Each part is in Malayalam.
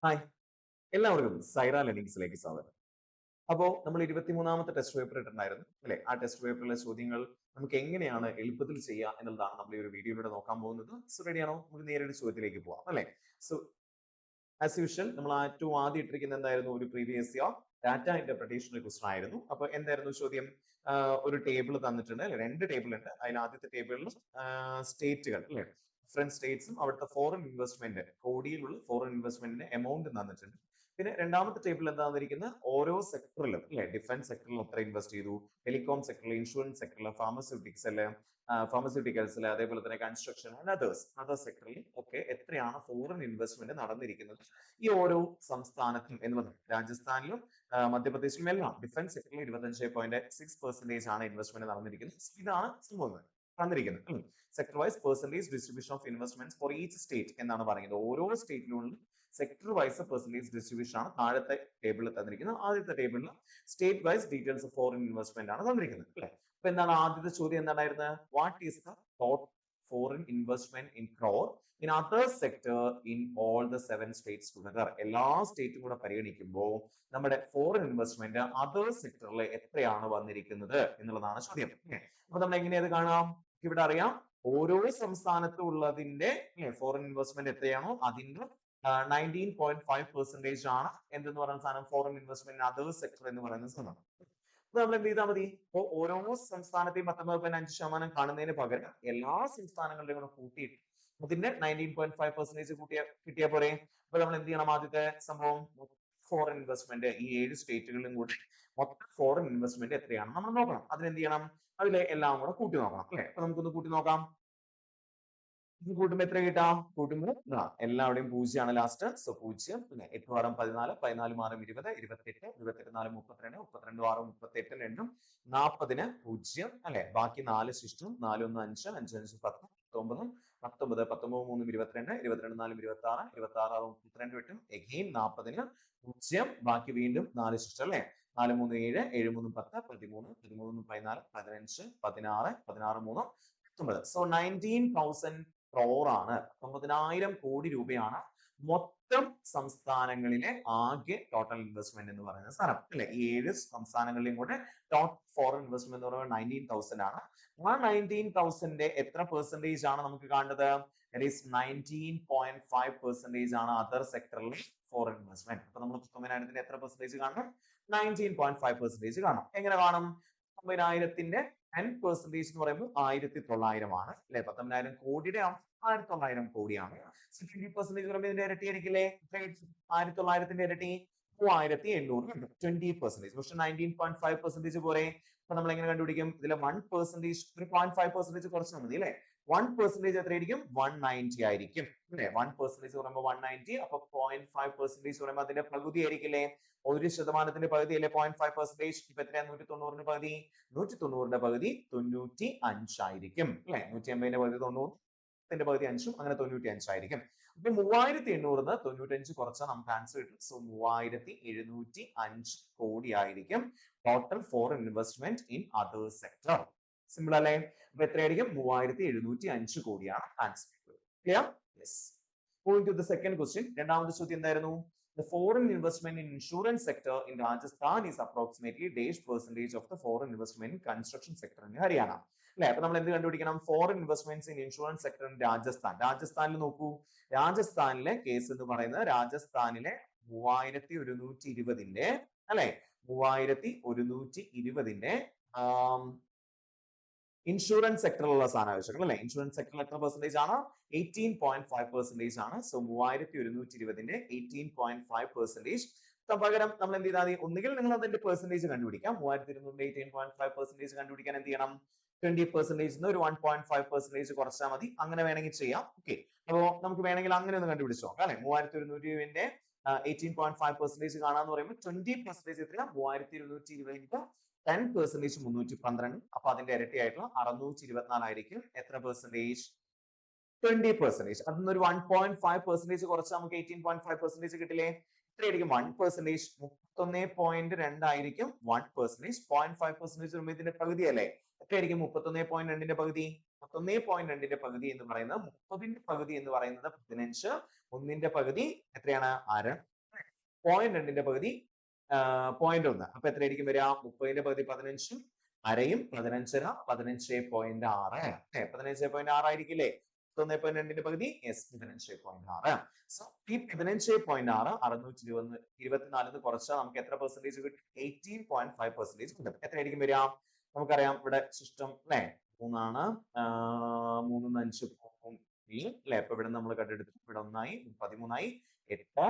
ഹായ്, എല്ലാവർക്കും സൈറ ലെർണിംഗ്സിലേക്ക് സ്വാഗതം. അപ്പോൾ നമ്മൾ 23ാമത്തെ ടെസ്റ്റ് പേപ്പർ ഇട്ടിട്ടുണ്ടായിരുന്നു അല്ലെ? ആ ടെസ്റ്റ് പേപ്പറിലെ ചോദ്യങ്ങൾ നമുക്ക് എങ്ങനെയാണ് എളുപ്പത്തിൽ ചെയ്യുക എന്നുള്ളതാണ് നമ്മൾ ഈ ഒരു വീഡിയോയിലൂടെ നോക്കാൻ പോകുന്നത്. സോ റെഡിയാണോ? നമുക്ക് നേരെ ഒരു ചോദ്യത്തിലേക്ക് പോവാം അല്ലെ? സോ ആസ് യൂഷ്വൽ നമ്മൾ ഏറ്റവും ആദ്യം ഇട്ടിരിക്കുന്ന എന്തായിരുന്നു? ഒരു പ്രീവിയസ് ഇയർ ഡാറ്റ ഇന്റർപ്രിട്ടേഷണൽ ക്വസ്റ്റൻ ആയിരുന്നു. അപ്പൊ എന്തായിരുന്നു ചോദ്യം? ഒരു ടേബിൾ തന്നിട്ടുണ്ട് അല്ലെ? 2 ടേബിൾ ഉണ്ട്. അതിൽ ആദ്യത്തെ ടേബിളിൽ സ്റ്റേറ്റുകൾ അല്ലെ? ഡിഫറെന്റ് സ്റ്റേറ്റ്സും അവിടുത്തെ ഫോറിൻ ഇൻവെസ്റ്റ്മെന്റ് കോടിയിലുള്ള ഫോറിൻ ഇൻവെസ്റ്റ്മെന്റിന്റെ എമൗണ്ട് തന്നിട്ടുണ്ട്. പിന്നെ രണ്ടാമത്തെ ടേബിൾ എന്താ തന്നിരിക്കുന്നത്? ഓരോ സെക്ടറിലും അല്ലെ? ഡിഫൻസ് സെക്ടറിൽ എത്ര ഇൻവെസ്റ്റ് ചെയ്തു, ടെലികോം സെക്ടറിൽ, ഇൻഷുറൻസ് സെക്ടറിൽ, ഫാർമസ്യൂട്ടിക്കൽസിൽ, അതേപോലെ തന്നെ കൺസ്ട്രക്ഷൻ ആൻഡ് അതർ സെക്ടറിൽ ഒക്കെ എത്രയാണ് ഫോറിൻ ഇൻവെസ്റ്റ്മെന്റ് നടന്നിരിക്കുന്നത് ഈ ഓരോ സംസ്ഥാനത്തും എന്ന് പറഞ്ഞു. രാജസ്ഥാനിലും മധ്യപ്രദേശിലും എല്ലാം ഡിഫൻസ് സെക്ടറിൽ 25.6% ആണ് ഇൻവെസ്റ്റ്മെന്റ് നടന്നിരിക്കുന്നത്. ഇതാണ് സംഭവം തന്നിരിക്കുന്നത്. Sector wise percentage distribution of investment for each state എന്നാണ് പറയുന്നത്. ഓരോ സ്റ്റേറ്റിലുള്ള സെക്ടർ വൈസ് പെർസെന്റേജ് ഡിസ്ട്രിബ്യൂഷൻ ആണ് താഴത്തെ ടേബിളിൽ തന്നിരിക്കുന്നത്. ആദ്യത്തെ ടേബിളിൽ state wise details of foreign investment ആണ് തന്നിരിക്കുന്നത് അല്ലെ? അപ്പൊ എന്താണ് ആദ്യത്തെ ചോദ്യം എന്തായിരുന്നു? What is the total foreign investment in crore in other sector in all the 7 states together? എല്ലാ സ്റ്റേറ്റും കൂടെ പരിഗണിക്കുമ്പോൾ നമ്മുടെ ഫോറിൻ ഇൻവെസ്റ്റ്മെന്റ് അതർ സെക്ടറിൽ എത്രയാണ് വന്നിരിക്കുന്നത് എന്നുള്ളതാണ് ചോദ്യം. അപ്പൊ നമ്മൾ എങ്ങനെയത് കാണാം? ഇവിടെ അറിയാം ഓരോ സംസ്ഥാനത്തും ഉള്ളതിന്റെ ഫോറിൻ ഇൻവെസ്റ്റ്മെന്റ് എത്രയാണോ അതിന്റെ 19.5% ആണ് എന്തെന്ന് പറയുന്ന സാധനം ഫോറിൻ ഇൻവെസ്റ്റ്മെന്റ് അതർ സെക്ടർ എന്ന് പറയുന്ന സാധനം. അപ്പൊ നമ്മൾ എന്ത് ചെയ്താൽ മതി? ഇപ്പൊ ഓരോ സംസ്ഥാനത്തെയും 19.5% കാണുന്നതിന് പകരം എല്ലാ സംസ്ഥാനങ്ങളുടെയും കൂടെ കൂട്ടിയിട്ട് അതിന്റെ 19.5% കിട്ടിയാൽ പോരെ? അപ്പൊ നമ്മൾ എന്ത് ചെയ്യണം? ആദ്യത്തെ സംഭവം ഫോറിൻ ഇൻവെസ്റ്റ്മെന്റ് ഈ 7 സ്റ്റേറ്റുകളിലും കൂടി മൊത്തം ഫോറിൻ ഇൻവെസ്റ്റ്മെന്റ് എത്രയാണ് നമ്മൾ നോക്കണം. അതിനെന്ത് ചെയ്യണം? അതിലെ എല്ലാം കൂടെ കൂട്ടി നോക്കണം അല്ലെ? അപ്പൊ നമുക്കൊന്ന് കൂട്ടി നോക്കാം. ഇത് കൂട്ടുമ്പോ എത്ര കിട്ടാം? കൂട്ടുമ്പോൾ എല്ലാവരുടെയും 0 ആണ് ലാസ്റ്റ്. സോ 0, പിന്നെ 8 6 14, 14 6 20, 28, 28 4 32, 32 6 38 രണ്ടും 40ന് 0 അല്ലെ? ബാക്കി 4 ശിഷ്ടം, 4 1 5, 5 5 10, 19, 19, 19 3 22, 22 4 26, 26 6 32 8, എഗെയിൻ 40ന് 0, ബാക്കി വീണ്ടും 4 ശിഷ്ടം അല്ലെ? 4 3 7, 7 3 10, 13, 13 14, 15, 16, 16 3 19. സോ 19,000 crore ആണ്, 19,000 കോടി രൂപയാണ് മൊത്തം സംസ്ഥാനങ്ങളിലെ ആകെ ടോട്ടൽ ഇൻവെസ്റ്റ്മെന്റ് എന്ന് പറയുന്ന സാധനം അല്ലെ? ഈ 7 സംസ്ഥാനങ്ങളിലും കൂടെ ടോട്ടൽ ഫോറിൻ ഇൻവെസ്റ്റ്മെന്റ് എന്ന് പറയുന്നത് 19,000 ആണ്. ആ 19,000 എത്ര പെർസെന്റേജ് ആണ് നമുക്ക് കാണേണ്ടത്? ദാറ്റ് ഈസ് 19.5% ആണ് അതർ സെക്ടറിലെ ഫോറിൻ ഇൻവെസ്റ്റ്മെന്റ്. അപ്പൊ നമ്മൾ 19,000 എത്ര പെർസെന്റേജ് കാണണം? 19.5% കാണണം. എങ്ങനെ കാണും? 19,000 10% എന്ന് പറയുമ്പോൾ 1,900 ആണ് അല്ലെ? 19,000 കോടിയുടെ 1,900 കോടിയാണ്. 20% പറയുമ്പോൾ ഇതിന്റെ ഇരട്ടി ആയിരിക്കില്ലേ? 1,900 ഇരട്ടി 3,800, 20%. പക്ഷെ 19.5% പോരെ? അപ്പൊ നമ്മൾ എങ്ങനെ കണ്ടുപിടിക്കും? ഇതിലെ 1% ഒരു 0.5% കുറച്ചാൽ മതി അല്ലെ? 1% എത്രയായിരിക്കും? 190 ആയിരിക്കും അല്ലെ? 1% പറയുമ്പോൾ 190, അപ്പൊ 0.5% പറയുമ്പോൾ അതിന്റെ പകുതി ആയിരിക്കില്ലേ? 1% പകുതി അല്ലെ 0.5%? ഇപ്പൊ എത്രയാ? 190ന്റെ പകുതി? 190ന്റെ പകുതി 95 ആയിരിക്കും അല്ലെ? 150ന്റെ പകുതി 90, പകുതി 5ഉം അങ്ങനെ 95 ആയിരിക്കും. അപ്പൊ 3,800ന്ന് 95 കുറച്ചാൽ നമുക്ക് ആൻസർ കിട്ടും. സോ 3,705 കോടി ആയിരിക്കും total foreign investment in other sector. Simple അല്ലേ? അപ്പൊ എത്രയായിരിക്കും? 3,705 കോടിയാണ് answer. Clear? Yes. Moving to the second question. രണ്ടാമത്തെ ചോദ്യം എന്തായിരുന്നു? The foreign investment in insurance sector in Rajasthan is approximately dash percentage of the foreign investment in construction sector in Haryana. അല്ലെ? അപ്പൊ നമ്മൾ എന്ത് കണ്ടുപിടിക്കണം? Foreign investments in insurance sector in Rajasthan. രാജസ്ഥാനിൽ നോക്കൂ, രാജസ്ഥാനിലെ കേസ് എന്ന് പറയുന്നത് രാജസ്ഥാനിലെ 3,120ന്റെ അല്ലെ? 3,120ന്റെ ഇൻഷുറൻസ് സെക്ടറിലുള്ള സാധനം ആവശ്യങ്ങൾ അല്ലെ? ഇൻഷുറൻസ് സെക്ടറിൽ എത്ര പെർസെന്റേജ് ആണ്? 18.5% ആണ്. സോ 3,120ന്റെ 18.5%. പകരം നമ്മൾ എന്ത് ചെയ്താൽ മതി? ഒന്നുകിൽ നിങ്ങൾ അതിന്റെ പെർസെന്റേജ് കണ്ടുപിടിക്കാം. 3,200ന്റെ 18.5% കണ്ടുപിടിക്കാൻ എന്ത് ചെയ്യണം? 20% ഒരു 1.5% കുറച്ചാൽ മതി. അങ്ങനെ വേണമെങ്കിൽ ചെയ്യാം. ഓക്കെ, അപ്പോ നമുക്ക് വേണമെങ്കിൽ അങ്ങനെ ഒന്ന് കണ്ടുപിടിച്ചു നോക്കാം അല്ലെ? 3,220ന്റെ 18.5% കാണാന്ന് പറയുമ്പോൾ 20% എത്ര? 3,220 10% 312. അപ്പൊ അതിന്റെ ഇരട്ടിയായിട്ടുള്ള 624 ആയിരിക്കും. എത്ര പെർസെന്റേജ്? 20%. അതിൽ ഒരു 1.5% കുറച്ച് നമുക്ക് 18.5% കിട്ടില്ലേ? എത്രയായിരിക്കും? 1%. 31.2 ആയിരിക്കും 1%. 0.5% വരുമ്പോൾ ഇതിന്റെ പകുതി അല്ലേ? എത്രയായിരിക്കും? 31.2ന്റെ പകുതി? 31.2ന്റെ പകുതി എന്ന് പറയുന്നത് 30ന്റെ പകുതി എന്ന് പറയുന്നത് 15. 1ന്റെ പകുതി എത്രയാണ്? അര. 0.2ന്റെ പകുതി 0.1. അപ്പൊ എത്രയായിരിക്കും വരിക? 30ന്റെ പകുതി 15, അരയും 15 15.6. 15.6 ആയിരിക്കില്ലേ? 1.2ന്റെ പകുതി യെസ് 15.6. സോ ഈ 15.6 624 കുറച്ചാൽ നമുക്ക് എത്ര പെർസെന്റേജ് കിട്ടും? 18.5% കിട്ടും. എത്രയായിരിക്കും വരിക? നമുക്കറിയാം ഇവിടെ സിസ്റ്റം അല്ലെ 3 3 5 അല്ലെ. അപ്പൊ ഇവിടെ നമ്മൾ കണ്ടെടുത്തു. ഇവിടെ 1 13 8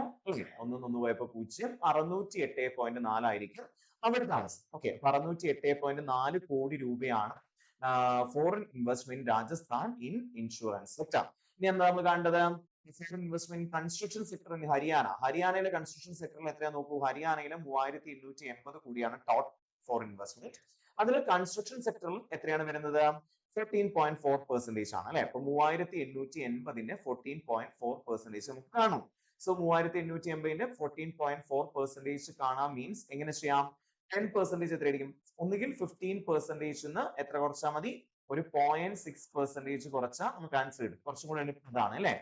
1 പോയപ്പോ 0 608.4 ആയിരിക്കും അവിടുത്തെ ആൻസർ. ഓക്കെ, 608.4 കോടി രൂപയാണ് foreign investment Rajasthan in insurance sector. ഇനി എന്താ നമ്മൾ കണ്ടത്? Foreign investment construction sector in Haryana. ഹരിയാനയിലെ കൺസ്ട്രക്ഷൻ സെക്ടറിൽ എത്രയാ നോക്കൂ. ഹരിയാനയിലെ 3880 കോടിയാണ് ടോട്ടൽ ഫോറിൻ ഇൻവെസ്റ്റ്മെന്റ്. അതിൽ കൺസ്ട്രക്ഷൻ സെക്ടറിൽ എത്രയാണ് വരുന്നത്? 14.4% ആണ് അല്ലെ. അപ്പൊ 3880ന്റെ 14.4% നമുക്ക് കാണും. സോ 3880ന്റെ 14.4% കാണാൻ മീൻസ് എങ്ങനെ ചെയ്യാം? 10% എത്രയായിരിക്കും? ഒന്നുകിൽ 15% എത്ര കുറച്ചാൽ മതി? ഒരു 0.6% കുറച്ചാൽ നമുക്ക് ആൻസർ കിട്ടും. കുറച്ചും കൂടെ എളുപ്പമാണ് അല്ലെ.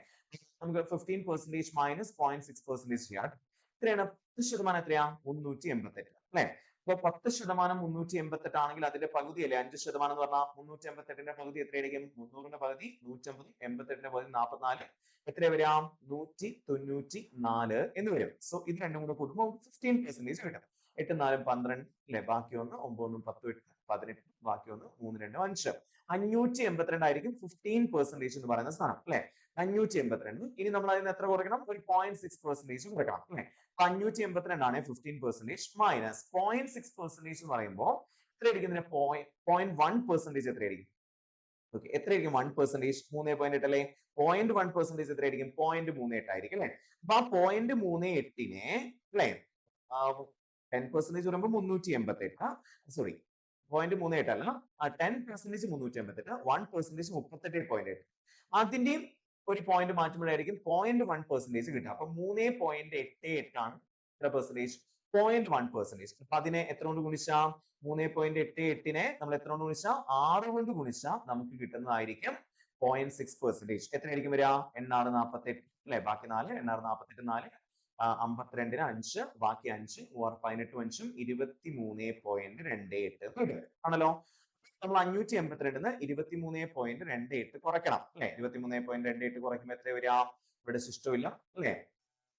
നമുക്ക് 15% മൈനസ് 0.6% ചെയ്യാം. എത്രയാണ്? 10% എത്രയാ? 388 അല്ലെ. അപ്പൊ 10% 388 ആണെങ്കിൽ അതിന്റെ പകുതി അല്ലെ 5% എന്ന് പറഞ്ഞാൽ 388ന്റെ പകുതി എത്രയായിരിക്കും? 300ന്റെ പകുതി 150, 88ന്റെ പകുതി 44. എത്ര വരിക? 194 എന്ന് വരും. സോ ഇത് രണ്ടും കൂടെ കൂടുമ്പോൾ 15% കിട്ടും. 8 4 12 അല്ലെ. ബാക്കി ഒന്ന് 9 10 8 18. ബാക്കി ഒന്ന് 3 2 5. 582 ആയിരിക്കും 15% എന്ന് പറയുന്ന സ്ഥാനം അല്ലെ. 582. ഇനി നമ്മൾ അതിന് എത്ര കുറയ്ക്കണം? ഒരു 0.6% കുറയ്ക്കണം അല്ലെ. 582 ആണ് 15% മൈനസ് 0.6% എന്ന് പറയുമ്പോൾ എത്രയായിരിക്കും? 0.1% എത്രയായിരിക്കും? ഓക്കെ, എത്രയായിരിക്കും 1%? 3.8 അല്ലെ. 0.1% എത്രയായിരിക്കും? 0.38 ആയിരിക്കും അല്ലെ. അപ്പൊ ആ 0.38നെ അല്ലെ 10% പറയുമ്പോൾ 388. സോറി 0.38 അല്ല, 10% 388, 1% 38.8. അതിന്റെയും ഒരു പോയിന്റ് മാറ്റുമ്പോഴായിരിക്കും 0.1% കിട്ടുക. അപ്പൊ 3.88 ആണ് എത്ര പെർസെന്റേജ്? 0.1%. അപ്പൊ അതിനെ എത്ര കൊണ്ട് ഗുണിച്ചാൽ? 3.88നെ നമ്മൾ എത്ര കൊണ്ട് ഗുണിച്ചാൽ? 6 കൊണ്ട് ഗുണിച്ചാൽ നമുക്ക് കിട്ടുന്നതായിരിക്കും 0.6%. എത്രയായിരിക്കും വരിക? 8 48 അല്ലെ. ബാക്കി 4 8 48 4 52ന് 5 ബാക്കി 5 18 5 23.28 ആണല്ലോ. നമ്മൾ 582ന് 23.28 കുറയ്ക്കണം അല്ലെ. 23.28 കുറയ്ക്കുമ്പോൾ എത്ര വരിക? ഇവിടെ ശിഷ്ടമില്ല അല്ലെ.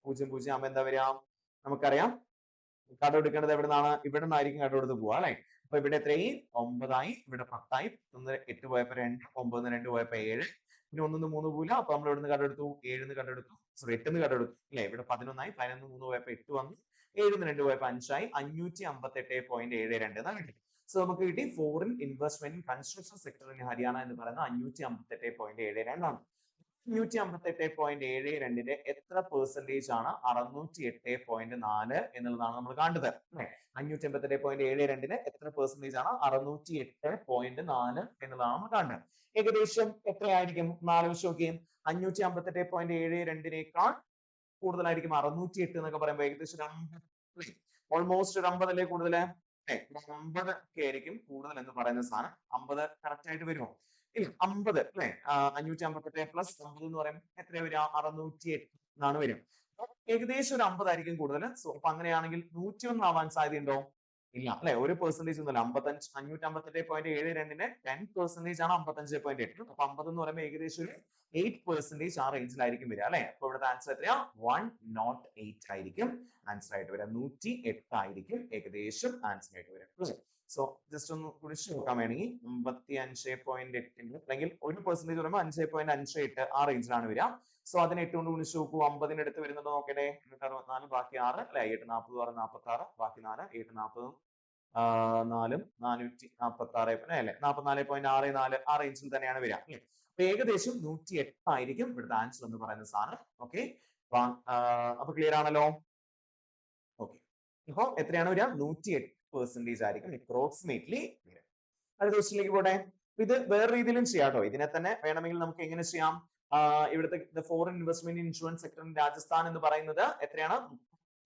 0 0 ആകുമ്പോൾ എന്താ വരിക? നമുക്കറിയാം കടമെടുക്കേണ്ടത് എവിടെ നിന്നാണ്? ഇവിടെ നിന്നായിരിക്കും കടമെടുത്ത് പോവാ അല്ലെ. അപ്പൊ ഇവിടെ എത്രയായി? 9 ഇവിടെ 10 8 പോയപ്പോ 2 9 2 പോയപ്പോ 7 പിന്നെ 1 3 പോയില്ല. അപ്പൊ നമ്മൾ ഇവിടെ നിന്ന് കടമെടുത്തു 7 കടമെടുത്തു. സോറി 8 കടമെടുത്തു അല്ലെ. ഇവിടെ 11 11 3 പോയപ്പോ 8 വന്നു. 7 2 പോയപ്പോ 5 558.72 എന്നാണ് കിട്ടി. സോ നമുക്ക് കിട്ടി foreign investment construction sector in Haryana എന്ന് പറയുന്ന 558.72 ആണ്. 558.72ന്റെ എത്ര പെർസെന്റേജ് ആണ് 608.4 എന്നുള്ളതാണ് നമ്മൾ കണ്ടത്. 558.72ന് എത്ര പെർസെന്റേജ് ആണ് 608.4 എന്നുള്ളതാണ് നമ്മൾ കണ്ടത്. ഏകദേശം എത്രയായിരിക്കും? ആലോചിച്ച് നോക്കിയേ. 558.72നേക്കാൾ കൂടുതലായിരിക്കും 608 എന്നൊക്കെ പറയുമ്പോൾ ഏകദേശം ഓൾമോസ്റ്റ് ഒരു 50 അല്ലേ കൂടുതൽ? 50 ഒക്കെ ആയിരിക്കും കൂടുതൽ എന്ന് പറയുന്ന സാധനം. 50 കറക്റ്റ് ആയിട്ട് വരുമോ? ഇല്ല, 50 അല്ലെ. 558 പ്ലസ് 50 എന്ന് പറയുമ്പോൾ എത്ര വരിക? 608 എന്നാണ് വരും. ഏകദേശം ഒരു 50 ആയിരിക്കും കൂടുതൽ. സോ അപ്പൊ അങ്ങനെയാണെങ്കിൽ 101 ആവാൻ സാധ്യതയുണ്ടോ? ഇല്ല അല്ലെ. ഒരു പെർസെന്റേജ് ഒന്നുമില്ല. 558.72ന്റെ 10% ആണ് 55.8. അപ്പൊ 50 എന്ന് പറയുമ്പോൾ ഏകദേശം ഒരു 8% ആ റേഞ്ചിലായിരിക്കും വരിക അല്ലെ. അപ്പൊ ഇവിടുത്തെ ആൻസർ എത്രയാ? 108 ആയിരിക്കും ആൻസർ ആയിട്ട് വരിക. 108 ആയിരിക്കും ഏകദേശം ആൻസർ ആയിട്ട് വരിക. സോ ജസ്റ്റ് ഒന്ന് കുറിച്ച് നോക്കാൻ വേണമെങ്കിൽ 55.8 അല്ലെങ്കിൽ ഒരു പെർസെന്റേജ് പറയുമ്പോൾ 5.58 ആ റേഞ്ചിലാണ് വരിക. സോ അതിനെ 8 കൊണ്ട് ഗുണിച്ച് നോക്കൂ. 50ന് അടുത്ത് വരുന്നുണ്ടോ നോക്കട്ടെ. 64 ബാക്കി 6 അല്ലെ. 8 40 46 ബാക്കി 4 8 40 4 446 അല്ലെ. 44.64 ആ റേഞ്ചിൽ തന്നെയാണ് വരിക അല്ലെ. അപ്പൊ ഏകദേശം 108 ആയിരിക്കും ഇവിടുത്തെ ആൻസർ എന്ന് പറയുന്ന സാധനം. ഓക്കെ, അപ്പൊ ക്ലിയർ ആണല്ലോ. ഓക്കെ, അപ്പൊ എത്രയാണ് വരിക? 108% ആയിരിക്കും അപ്രോക്സിമേറ്റ്ലി വരിക. അടുത്ത ക്വസ്റ്റിലേക്ക് പോട്ടെ. ഇത് വേറെ രീതിയിലും ചെയ്യാം കേട്ടോ. ഇതിനെ തന്നെ വേണമെങ്കിൽ നമുക്ക് എങ്ങനെ ചെയ്യാം? ഇവിടുത്തെ foreign investment insurance sector in Rajasthan എന്ന് പറയുന്നത് എത്രയാണ്?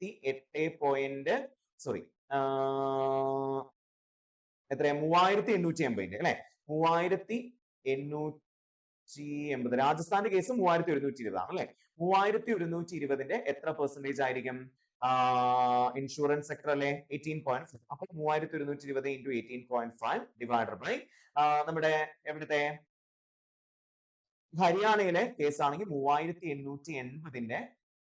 38 സോറി എത്രയാ? 3880 അല്ലെ. 3880. രാജസ്ഥാന്റെ കേസ് 3120 ആണ് അല്ലെ. 3120 എത്ര പെർസെന്റേജ് ആയിരിക്കും? ഇൻഷുറൻസ് സെക്ടർ അല്ലേ? 18.5. അപ്പൊ 3120 ഇൻറ്റു 18.5 ഡിവൈഡഡ് ബൈ നമ്മുടെ എവിടുത്തെ ഹരിയാനയിലെ കേസ് ആണെങ്കിൽ 3880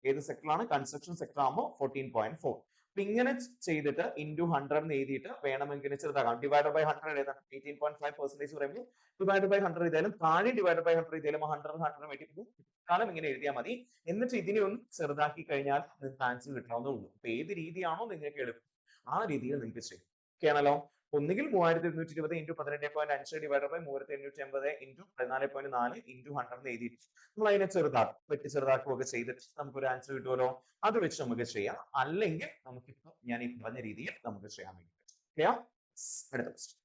ഏത് സെക്ടറാണ്? കൺസ്ട്രക്ഷൻ സെക്ടർ ആകുമ്പോൾ 14.4. അപ്പൊ ഇങ്ങനെ ചെയ്തിട്ട് ഇൻറ്റു 100 എന്ന് എഴുതിയിട്ട് വേണമെങ്കിൽ ചെറുതാക്കാം. ഡിവൈഡ് ബൈ 100 എഴുതാം. 18.5% പറയുമ്പോൾ ഡിവൈഡ് ബൈ 100 എഴുതിയാലും താഴെ ഡിവൈഡ് ബൈ 100 എഴുതിയാലും 100 വെട്ടിപ്പോകും. കാലം ഇങ്ങനെ എഴുതിയാൽ മതി. എന്നിട്ട് ഇതിനെ ഒന്ന് ചെറുതാക്കി കഴിഞ്ഞാൽ നിങ്ങൾക്ക് ആൻസർ കിട്ടാവുന്നേ ഉള്ളൂ. അപ്പൊ ഏത് രീതിയാണോ നിങ്ങൾക്ക് എളുപ്പം ആ രീതിയിൽ നിങ്ങൾക്ക് ചെയ്യും. ഓക്കെ ആണല്ലോ? ഒന്നുകിൽ 3220 into 18.5 divide by 3880 into 14.4 into 100 എഴുതിയിട്ട് നമ്മൾ അതിനെ ചെറുതാക്കും, വെട്ടി ചെറുതാക്കും ഒക്കെ ചെയ്തിട്ട് നമുക്കൊരു ആൻസർ കിട്ടുമല്ലോ. അത് വെച്ച് നമുക്ക് ചെയ്യാം. അല്ലെങ്കിൽ നമുക്കിപ്പോ ഞാൻ ഈ പറഞ്ഞ രീതിയിൽ നമുക്ക് ചെയ്യാൻ വേണ്ടി പറ്റും. ക്ലിയർ? അടുത്ത ക്വസ്റ്റ്യൻ.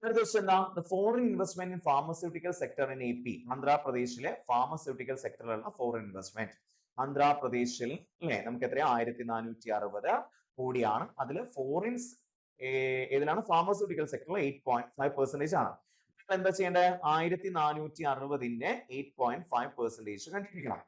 അടുത്ത ക്വസ്റ്റ്യൻ എന്താ? The foreign investment in pharmaceutical sector in AP. ആന്ധ്രാപ്രദേശിലെ ഫാർമസ്യൂട്ടിക്കൽ സെക്ടറിലുള്ള ഫോറിൻ ഇൻവെസ്റ്റ്മെന്റ്. ആന്ധ്രാപ്രദേശിൽ അല്ലെ നമുക്ക് എത്രയാ? 1460 കോടിയാണ്. അതിൽ ഫോറിൻസ് ഏതിലാണ്? ഫാർമസ്യൂട്ടിക്കൽ സെക്ടറിൽ 8.5% ആണ്. എന്താ ചെയ്യേണ്ടത്? 1460ന്റെ 8.5% കണ്ടുപിടിക്കണം.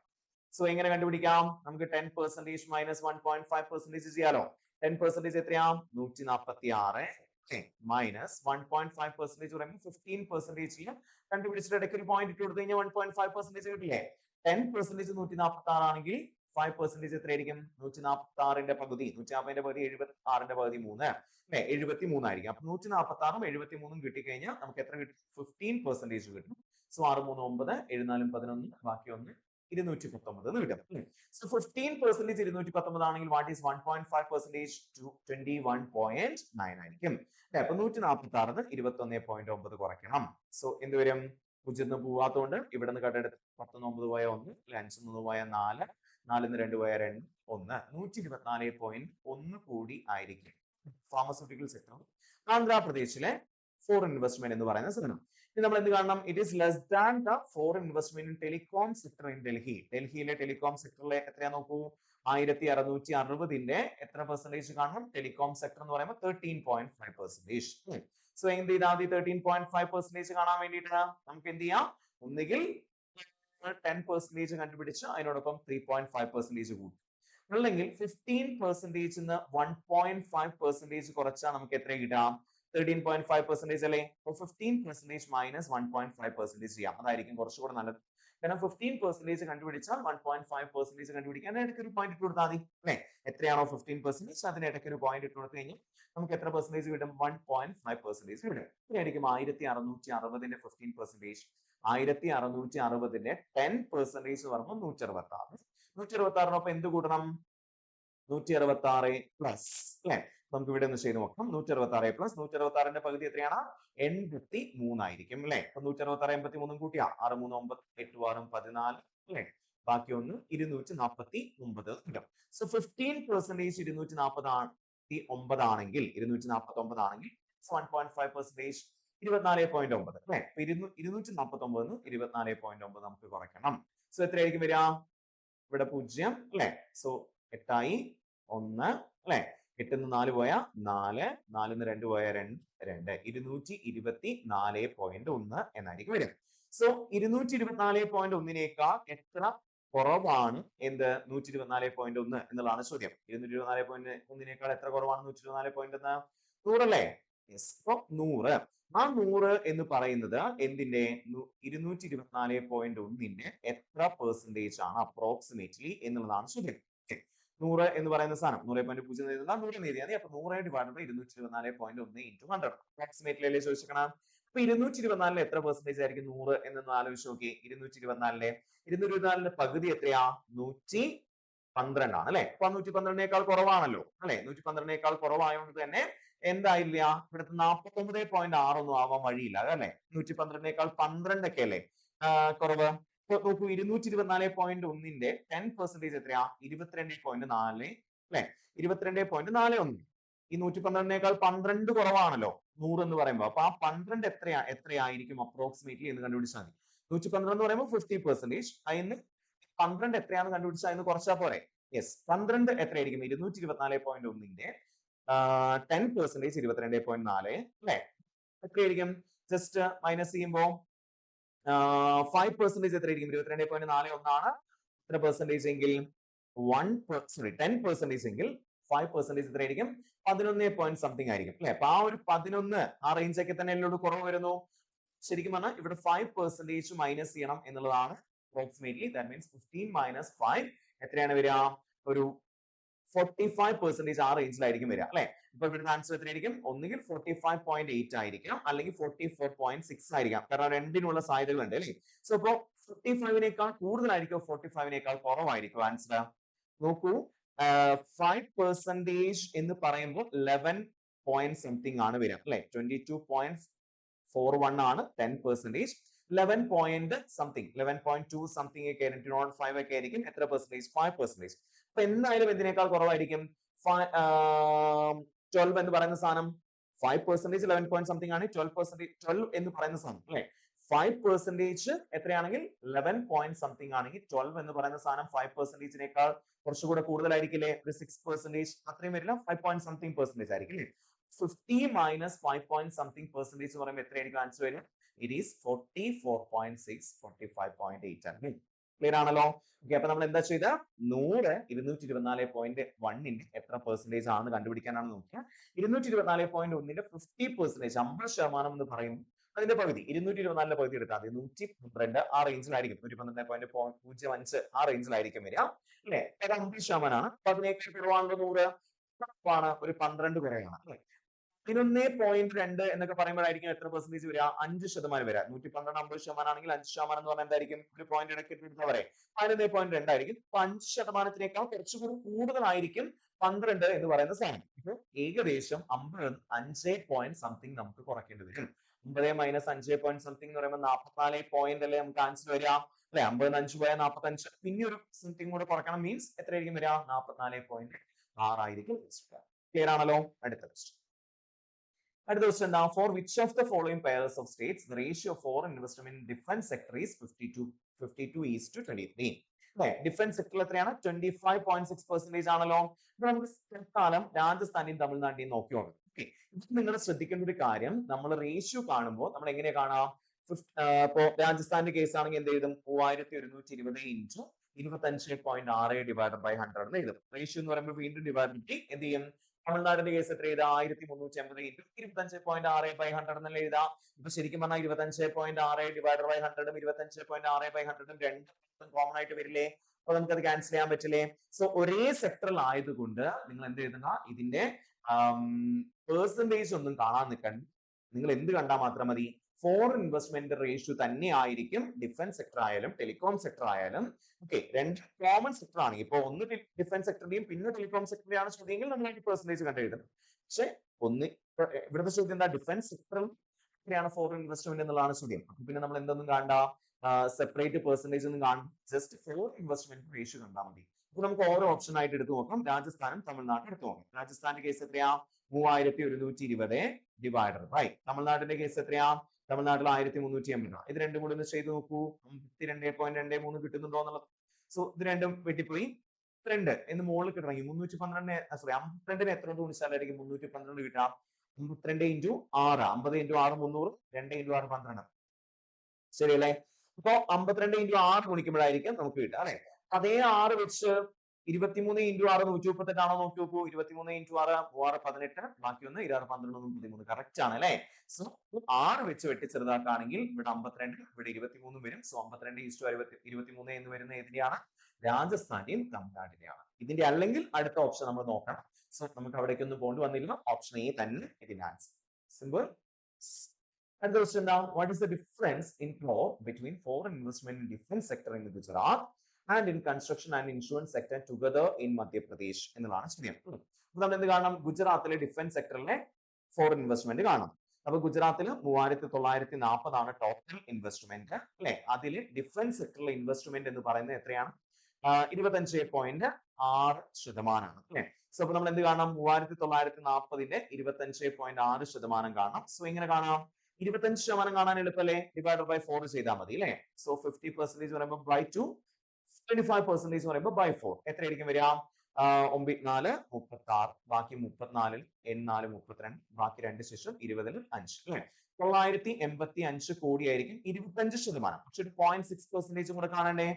സോ എങ്ങനെ കണ്ടുപിടിക്കാം? നമുക്ക് 10% മൈനസ് 1.5% ചെയ്യാലോ. 10% എത്രയാ? 146 മൈനസ് 1.5% പറയുമ്പോൾ 15% കണ്ടുപിടിച്ചിട്ട് ഇടയ്ക്ക് ഒരു പോയിന്റ് ഇട്ട് കൊടുത്തു കഴിഞ്ഞാൽ 1.5% കിട്ടില്ലേ? 10% 146 ആണെങ്കിൽ 5% എത്രയായിരിക്കും? 146ന്റെ പകുതി 140ന്റെ പകുതി 76ന്റെ പകുതി 3 അല്ലെ? 73 ആയിരിക്കും. അപ്പൊ 146ഉം 73ഉം കിട്ടിക്കഴിഞ്ഞാൽ നമുക്ക് എത്ര കിട്ടും? 15% കിട്ടും. സോ 6 3 9 7 4 11 ബാക്കി 1 219 എന്ന് കിട്ടും. സോ 15% 219 ആണെങ്കിൽ വാട്ട് ഈസ് 1.5% to 21.9 ആയിരിക്കും. അപ്പൊ 146 21.9 കുറയ്ക്കണം. സോ എന്ത് വരും? 0 പോവാത്തതുകൊണ്ട് ഇവിടെ നിന്ന് കട്ടെടുത്ത് 19 പോയ 1 5 3 പോയ 4 4 2 പോയ 2 1 124.1 കോടി ആയിരിക്കും ഫാർമസ്യൂട്ടിക്കൽ സെക്ടർ ആന്ധ്രാപ്രദേശിലെ ഫോറിൻ ഇൻവെസ്റ്റ്മെന്റ് എന്ന് പറയുന്ന സാധനം. ഇനി നമ്മൾ എന്ത് കാണണം? It is less than the foreign investment in telecom sector in Delhi. ഡൽഹിയിലെ ടെലികോം സെക്ടറിലെ എത്രയാ നോക്കൂ? 1660ന്റെ എത്ര പെർസെന്റേജ് കാണണം? ടെലികോം സെക്ടർ എന്ന് പറയുമ്പോൾ 13.5%. സോ എന്ത് ചെയ്താൽ മതി? 13.5% കാണാൻ വേണ്ടിയിട്ട് നമുക്ക് എന്ത് ചെയ്യാം? ഒന്നുകിൽ 10% കണ്ടുപിടിച്ച് അതിനോടൊപ്പം 3.5% കൂട്ടും. അല്ലെങ്കിൽ 15% 1.5% കുറച്ചാൽ നമുക്ക് എത്ര കിട്ടാം? 13.5% അല്ലേ? അപ്പൊ 15% മൈനസ് 1.5% ചെയ്യാം. അതായിരിക്കും കുറച്ചുകൂടെ നല്ലത്. കാരണം 15% കണ്ടുപിടിച്ചാൽ 1.5% കണ്ടുപിടിക്കാൻ ഇടയ്ക്ക് ഒരു പോയിന്റ് ഇട്ട് കൊടുത്താൽ മതി അല്ലെ? എത്രയാണോ 15% അതിന് ഇടയ്ക്ക് ഒരു പോയിന്റ് ഇട്ട് കൊടുത്തു കഴിഞ്ഞാൽ നമുക്ക് എത്ര പെർസെന്റേജ് കിട്ടും? 1.5% കിട്ടും. ഇതായിരിക്കും 1660ന്റെ 15%. 1660ന്റെ 10% പറയുമ്പോൾ 166. 166നൊപ്പം എന്ത് കൂട്ടണം? 166 പ്ലസ് അല്ലെ? നമുക്ക് ഇവിടെ ഒന്ന് ചെയ്ത് നോക്കാം. 166 പ്ലസ് 166ന്റെ പകുതി എത്രയാണ്? 83 ആയിരിക്കും അല്ലെ? അപ്പൊ 166 83 കൂട്ടിയാ 6 3 9 8 6 14 അല്ലെ? ബാക്കി ഒന്ന് 249 കിട്ടും. സോ 15% 249 ആണെങ്കിൽ 249 ആണെങ്കിൽ 1.5% 24.9 അല്ലെ? 249 24.9 നമുക്ക് കുറയ്ക്കണം. സോ എത്രയായിരിക്കും വരിക? ഇവിടെ 0 അല്ലെ? സോ 8 1 അല്ലെ? 8 4 പോയ 4 4 2 പോയ 2 224.1 എന്നായിരിക്കും വരിക. സോ 224.1നേക്കാൾ എത്ര കുറവാണ് എന്ത്? 124.1 എന്നുള്ളതാണ് ചോദ്യം. 224.1നേക്കാൾ എത്ര കുറവാണ് 124.1? 100 അല്ലേ? യെസ്. അപ്പൊ 100. ആ 100 എന്ന് പറയുന്നത് എന്തിന്റെ? 224.1ന്റെ എത്ര പെർസെന്റേജ് ആണ് അപ്രോക്സിമേറ്റ്ലി എന്നുള്ളതാണ് ചോദ്യം. 100 എന്ന് പറയുന്ന സാധനം 100.0 എഴുതുക 100 എന്ന് എഴുതിയാൽ മതി. അപ്പൊ 100 ഡിവൈഡ് ബൈ 224.1 ഇൻറ്റു 100 അപ്രോക്സിമേറ്റ്ലി അല്ലേ ചോദിച്ചിരിക്കണം. അപ്പൊ 224 എത്ര പെർസെന്റേജ് ആയിരിക്കും 100 എന്നൊന്ന് ആലോചിച്ച് നോക്കി. 224ന്റെ പകുതി എത്രയാ? 112 ആണ് അല്ലെ? അപ്പൊ 112നേക്കാൾ കുറവാണല്ലോ അല്ലെ? 112നേക്കാൾ കുറവായതുകൊണ്ട് തന്നെ എന്തായില്ല? ഇവിടുത്തെ 49.6 ഒന്നും ആവാൻ വഴിയില്ല അല്ലെ? 112നേക്കാൾ 12 ഒക്കെ അല്ലേ കുറവ്? നോക്കൂ 224.1ന്റെ 10% എത്രയാ? 22.4 അല്ലെ? 22.41. ഈ 112നേക്കാൾ 12 കുറവാണല്ലോ 100 എന്ന് പറയുമ്പോൾ. അപ്പൊ ആ 12 എത്രയായിരിക്കും അപ്രോക്സിമേറ്റ്ലി എന്ന് കണ്ടുപിടിച്ചാൽ മതി. 112 എന്ന് പറയുമ്പോൾ 50%. അതിന് 12 എത്രയാണെന്ന് കണ്ടുപിടിച്ചാൽ അതിന് കുറച്ചാൽ പോരെ? യെസ്. 12 എത്രയായിരിക്കും? 224.1ന്റെ 10% 22.4 അല്ലെ? എത്രയായിരിക്കും? ജസ്റ്റ് മൈനസ് ചെയ്യുമ്പോൾ 5% എത്രയായിരിക്കും? 22.41 ആണ്. എത്ര പെർസെന്റേജ് എങ്കിൽ 10% എങ്കിൽ 5% എത്രയായിരിക്കും 11 പോയിന്റ് സംതിങ് ആയിരിക്കും അല്ലെ. അപ്പൊ ആ ഒരു 11 ആ റേഞ്ച് ഒക്കെ തന്നെ എന്നോട് കുറവ് വരുന്നു. ശരിക്കും പറഞ്ഞാൽ ഇവിടെ 5% മൈനസ് ചെയ്യണം എന്നുള്ളതാണ് അപ്രോക്സിമേറ്റ്ലി. ദാറ്റ് മീൻസ് 15 മൈനസ് 5 എത്രയാണ് വരിക? ഒരു 45% ആ റേഞ്ചിലായിരിക്കും വരിക അല്ലെ. ഇപ്പൊ ഇവിടുത്തെ ആൻസർ എത്രയായിരിക്കും? ഒന്നുകിൽ 45.8 ആയിരിക്കാം, അല്ലെങ്കിൽ 44.6 ആയിരിക്കാം. കാരണം രണ്ടിനുള്ള സാധ്യതകളുണ്ട് അല്ലേ. സോ ഇപ്പോ 45നേക്കാൾ കൂടുതലായിരിക്കും 45നേക്കാൾ കുറവായിരിക്കും ആൻസർ. നോക്കൂ, 5% എന്ന് പറയുമ്പോൾ 11 പോയിന്റ് സംതിങ് ആണ് വരിക അല്ലെ. 22.41 ആണ് 10%. 11 പോയിന്റ് സംതിങ് 11.2 സംതിങ് ഒക്കെ 2.5 ഒക്കെ ആയിരിക്കും എത്ര പെർസെന്റേജ്? 5%. അപ്പൊ എന്തായാലും എന്തിനേക്കാൾ കുറവായിരിക്കും? 12 എന്ന് പറയുന്ന സാധനം 5% 11 പോയിന്റ് സംതിങ് ആണ്. 12 എന്ന് പറയുന്ന സാധനം അല്ലെ. 5% എത്രയാണെങ്കിൽ 11 പോയിന്റ് സംതിങ് ആണെങ്കിൽ 12 എന്ന് പറയുന്ന സാധനം 5%നേക്കാൾ കുറച്ചുകൂടെ കൂടുതലായിരിക്കില്ലേ? ഒരു 6% അത്രയും വരില്ല, 5 പോയിന്റ് സംതിങ് പെർസെന്റേജ് ആയിരിക്കും അല്ലേ. 50 മൈനസ് 5 പോയിന്റ് സംതിങ് പെർസെന്റേജ് എന്ന് പറയുമ്പോൾ എത്രയായിരിക്കും ആൻസർ വരും? ഇറ്റ് ഈസ് 44.6, 45.8 ആണ്. ക്ലിയർ ആണല്ലോ? ഓക്കെ, അപ്പൊ നമ്മൾ എന്താ ചെയ്ത? 100 224.1ന്റെ എത്ര പെർസെന്റേജ് ആണെന്ന് കണ്ടുപിടിക്കാനാണ് നോക്കുക. 224.1ന്റെ 50%, 50% എന്ന് പറയുമ്പോൾ അതിന്റെ പകുതി 224ന്റെ പകുതി എടുത്താൽ മതി, 112 ആ റേഞ്ചിലായിരിക്കും. 112.05 ആ റേഞ്ചിലായിരിക്കും വരിക അല്ലെ. അത് 50%. അപ്പൊ അതിനേക്കാൾ കുറവാണല്ലോ 100, ആണ് ഒരു 12 കുറയാണ് അല്ലെ. 11.2 എന്നൊക്കെ പറയുമ്പോഴായിരിക്കും എത്ര പെർസെന്റേജ് വരിക? 5% വരിക. 112 50% ആണെങ്കിൽ 5% എന്ന് പറഞ്ഞാൽ എന്തായിരിക്കും? ഒരു പോയിന്റ് ഇടയ്ക്ക് എടുത്താൽ വരെ 11.2 ആയിരിക്കും. 5%നേക്കാൾ കുറച്ചുകൂടി കൂടുതലായിരിക്കും 12 എന്ന് പറയുന്ന സാധനം. ഇപ്പൊ ഏകദേശം 50 5 പോയിന്റ് സംതിങ് നമുക്ക് കുറയ്ക്കേണ്ടി വരും. 50 മൈനസ് 5 പോയിന്റ് സംതിങ് എന്ന് പറയുമ്പോൾ 44 പോയിന്റ് അല്ലേ നമുക്ക് ആൻസർ വരിക അല്ലെ. 50 5 പോയാൽ 45, പിന്നെ ഒരു സംതിങ് കൂടെ കുറയ്ക്കണം, മീൻസ് എത്രയായിരിക്കും വരിക? 44.6 ആയിരിക്കും. ക്ലിയർ ആണല്ലോ? അടുത്ത ക്വസ്റ്റ്യൻ. അടുത്ത ക്വസ്റ്റ്യൻ എന്താ? For which of the following pairs of states the ratio of foreign investment in defence sector is 52:23 അല്ലെ. ഡിഫൻസ് സെക്ടറിൽ എത്രയാണ്? 25.6% ആണല്ലോ. ഇപ്പൊ നമുക്ക് തൽക്കാലം രാജസ്ഥാനെയും തമിഴ്നാട്ടിനെയും നോക്കി നോക്കാം. ഓക്കെ, ഇത് നിങ്ങൾ ശ്രദ്ധിക്കേണ്ട ഒരു കാര്യം, നമ്മൾ റേഷ്യോ കാണുമ്പോൾ നമ്മൾ എങ്ങനെ കാണാം? ഇപ്പോ രാജസ്ഥാന്റെ കേസ് ആണെങ്കിൽ എന്ത് എഴുതും? 3120 ഇൻറ്റു 25.6 ഡിവൈഡഡ് ബൈ 100 എന്ന് എഴുതും. റേഷ്യോ എന്ന് പറയുമ്പോൾ വീണ്ടും ഡിവൈഡ് എന്ത് ചെയ്യും? തമിഴ്നാടിന്റെ കേസ് എത്ര എഴുതാം? 1350 ഇൻറ്റു 25.6 ബൈ 100 എന്നല്ലേ എഴുതാം. ഇപ്പൊ ശരിക്കും പറഞ്ഞാൽ 25.6 ഡിവൈഡഡ് ബൈ 100ഉം 25.6 ബൈ 100ഉം രണ്ടും കോമൺ ആയിട്ട് വരില്ലേ? അപ്പൊ നമുക്കത് ക്യാൻസൽ ചെയ്യാൻ പറ്റില്ലേ? സോ ഒരേ സെക്ടറിൽ ആയതുകൊണ്ട് നിങ്ങൾ എന്ത് എഴുതുക? ഇതിന്റെ പെർസെന്റേജ് ഒന്നും കാണാൻ നിൽക്കണ്ട. നിങ്ങൾ എന്ത് കണ്ടാൽ മാത്രം മതി? ഫോറിൻ ഇൻവെസ്റ്റ്മെന്റ് റേഷ്യോ തന്നെ ആയിരിക്കും ഡിഫൻസ് സെക്ടർ ആയാലും ടെലികോം സെക്ടർ ആയാലും. ഓക്കെ, രണ്ട് കോമൺ സെക്ടർ ആണ്. ഇപ്പൊ ഒന്ന് ഡിഫൻസ് സെക്ടറിന്റെയും പിന്നെ ടെലികോം സെക്ടറിന്റെ ആണ് ചോദ്യമെങ്കിൽ നമ്മൾ അതിന്റെ പെർസെന്റേജ് കണ്ടെഴുതണം. പക്ഷെ ഇവിടുത്തെ ചോദ്യം എന്താ? ഡിഫൻസ് സെക്ടറിൽ എത്രയാണ് ഫോറിൻ ഇൻവെസ്റ്റ്മെന്റ് എന്നുള്ളതാണ് ചോദ്യം. അപ്പൊ പിന്നെ നമ്മൾ എന്തൊന്നും കാണണ്ട, സെപ്പറേറ്റ് പെർസെന്റേജ് ഒന്നും കാണും, ജസ്റ്റ് ഫോറിൻ ഇൻവെസ്റ്റ്മെന്റ് റേഷ്യോ കണ്ടാൽ മതി. അപ്പൊ നമുക്ക് ഓരോ ഓപ്ഷൻ ആയിട്ട് എടുത്തു നോക്കാം. രാജസ്ഥാനും തമിഴ്നാടും എടുത്തു നോക്കാം. രാജസ്ഥാന്റെ കേസ് എത്രയാ? 3120 ഡിവൈഡഡ് ബൈ. തമിഴ്നാടിന്റെ കേസ് എത്രയാ? തമിഴ്നാട്ടിൽ 1350. ഇത് രണ്ടും കൂടി ഒന്ന് ചെയ്ത് നോക്കൂ. 52.23 കിട്ടുന്നുണ്ടോ എന്നുള്ളത്. സോ ഇത് രണ്ടും വെട്ടിപ്പോയി. 2 എന്ന് മുകളിൽ കിട്ടണമെങ്കിൽ 312 സോറി 52 എത്ര കൊണ്ട് ഗുണിച്ചാലായിരിക്കും 312 കിട്ടാം? 52 ഇൻറ്റു 6, 50 ഇൻറ്റു 6 300, 2 ഇൻറ്റു 6 12. ശരിയല്ലേ? അപ്പൊ 52 ഇൻറ്റു 6 ഗുണിക്കുമ്പോഴായിരിക്കും നമുക്ക് കിട്ടുക അല്ലെ. അതേ 6 വെച്ച് 23 ഇൻറ്റു 6 138 ആണോ നോക്കി നോക്കൂ. 23 ഇൻറ്റു 6 18, ബാക്കി ഒന്ന് 26 12 13. കറക്റ്റ് ആണ് അല്ലെ. സോ 6 വെച്ച് വെട്ടി ചെറുതാക്കുകയാണെങ്കിൽ ഇവിടെ 52, ഇവിടെ 23 വരും. സോ 52:23 എന്ന് വരുന്ന ഏതിന്റെയാണ്? രാജസ്ഥാന്റെയും തമിഴ്നാടിന്റെയാണ്. ഇതിന്റെ അല്ലെങ്കിൽ അടുത്ത ഓപ്ഷൻ നമ്മൾ നോക്കണം. സോ നമുക്ക് അവിടേക്കൊന്നും പോണ്ടി വന്നില്ല. ഓപ്ഷൻ എ തന്നെ ഇതിന്റെ ആൻസർ. സിമ്പിൾ. അടുത്ത ക്വസ്റ്റ്യൻ എന്താ? What is the difference in flow between foreign investment in defence sector in Gujarat and in construction and insurance sector together in Madhya Pradesh എന്നുള്ളതാണ് ചോദ്യം. നമ്മൾ എന്ത് കാണണം? ഗുജറാത്തിലെ ഡിഫൻസ് സെക്ടറിലെ ഫോറിൻ ഇൻവെസ്റ്റ്മെന്റ് കാണാം. അപ്പൊ ഗുജറാത്തിൽ 3940 ആണ് ടോട്ടൽ ഇൻവെസ്റ്റ്മെന്റ് അല്ലെ. അതിൽ ഡിഫൻസ് സെക്ടറിലെ ഇൻവെസ്റ്റ്മെന്റ് എന്ന് പറയുന്നത് എത്രയാണ്? 25.6% അല്ലെ. സോ അപ്പൊ നമ്മൾ എന്ത് കാണണം? 3940ന്റെ 25.6% കാണണം. സോ എങ്ങനെ കാണാം? 25% കാണാൻ എളുപ്പമല്ലേ? ഡിവൈഡഡ് ബൈ 4 ചെയ്താൽ മതി അല്ലെ. സോ 50% പറയുമ്പോൾ ബൈ 2, 25% പറയുമ്പോൾ ബൈ 4. എത്രയായിരിക്കും വരിക? 9 4 36, ബാക്കി 34, 4 32, ബാക്കി 2 ശേഷം 20 5 അല്ലെ. 985 കോടിയായിരിക്കും 25%. പക്ഷെ ഒരു 0.6% കൂടെ കാണണ്ടേ?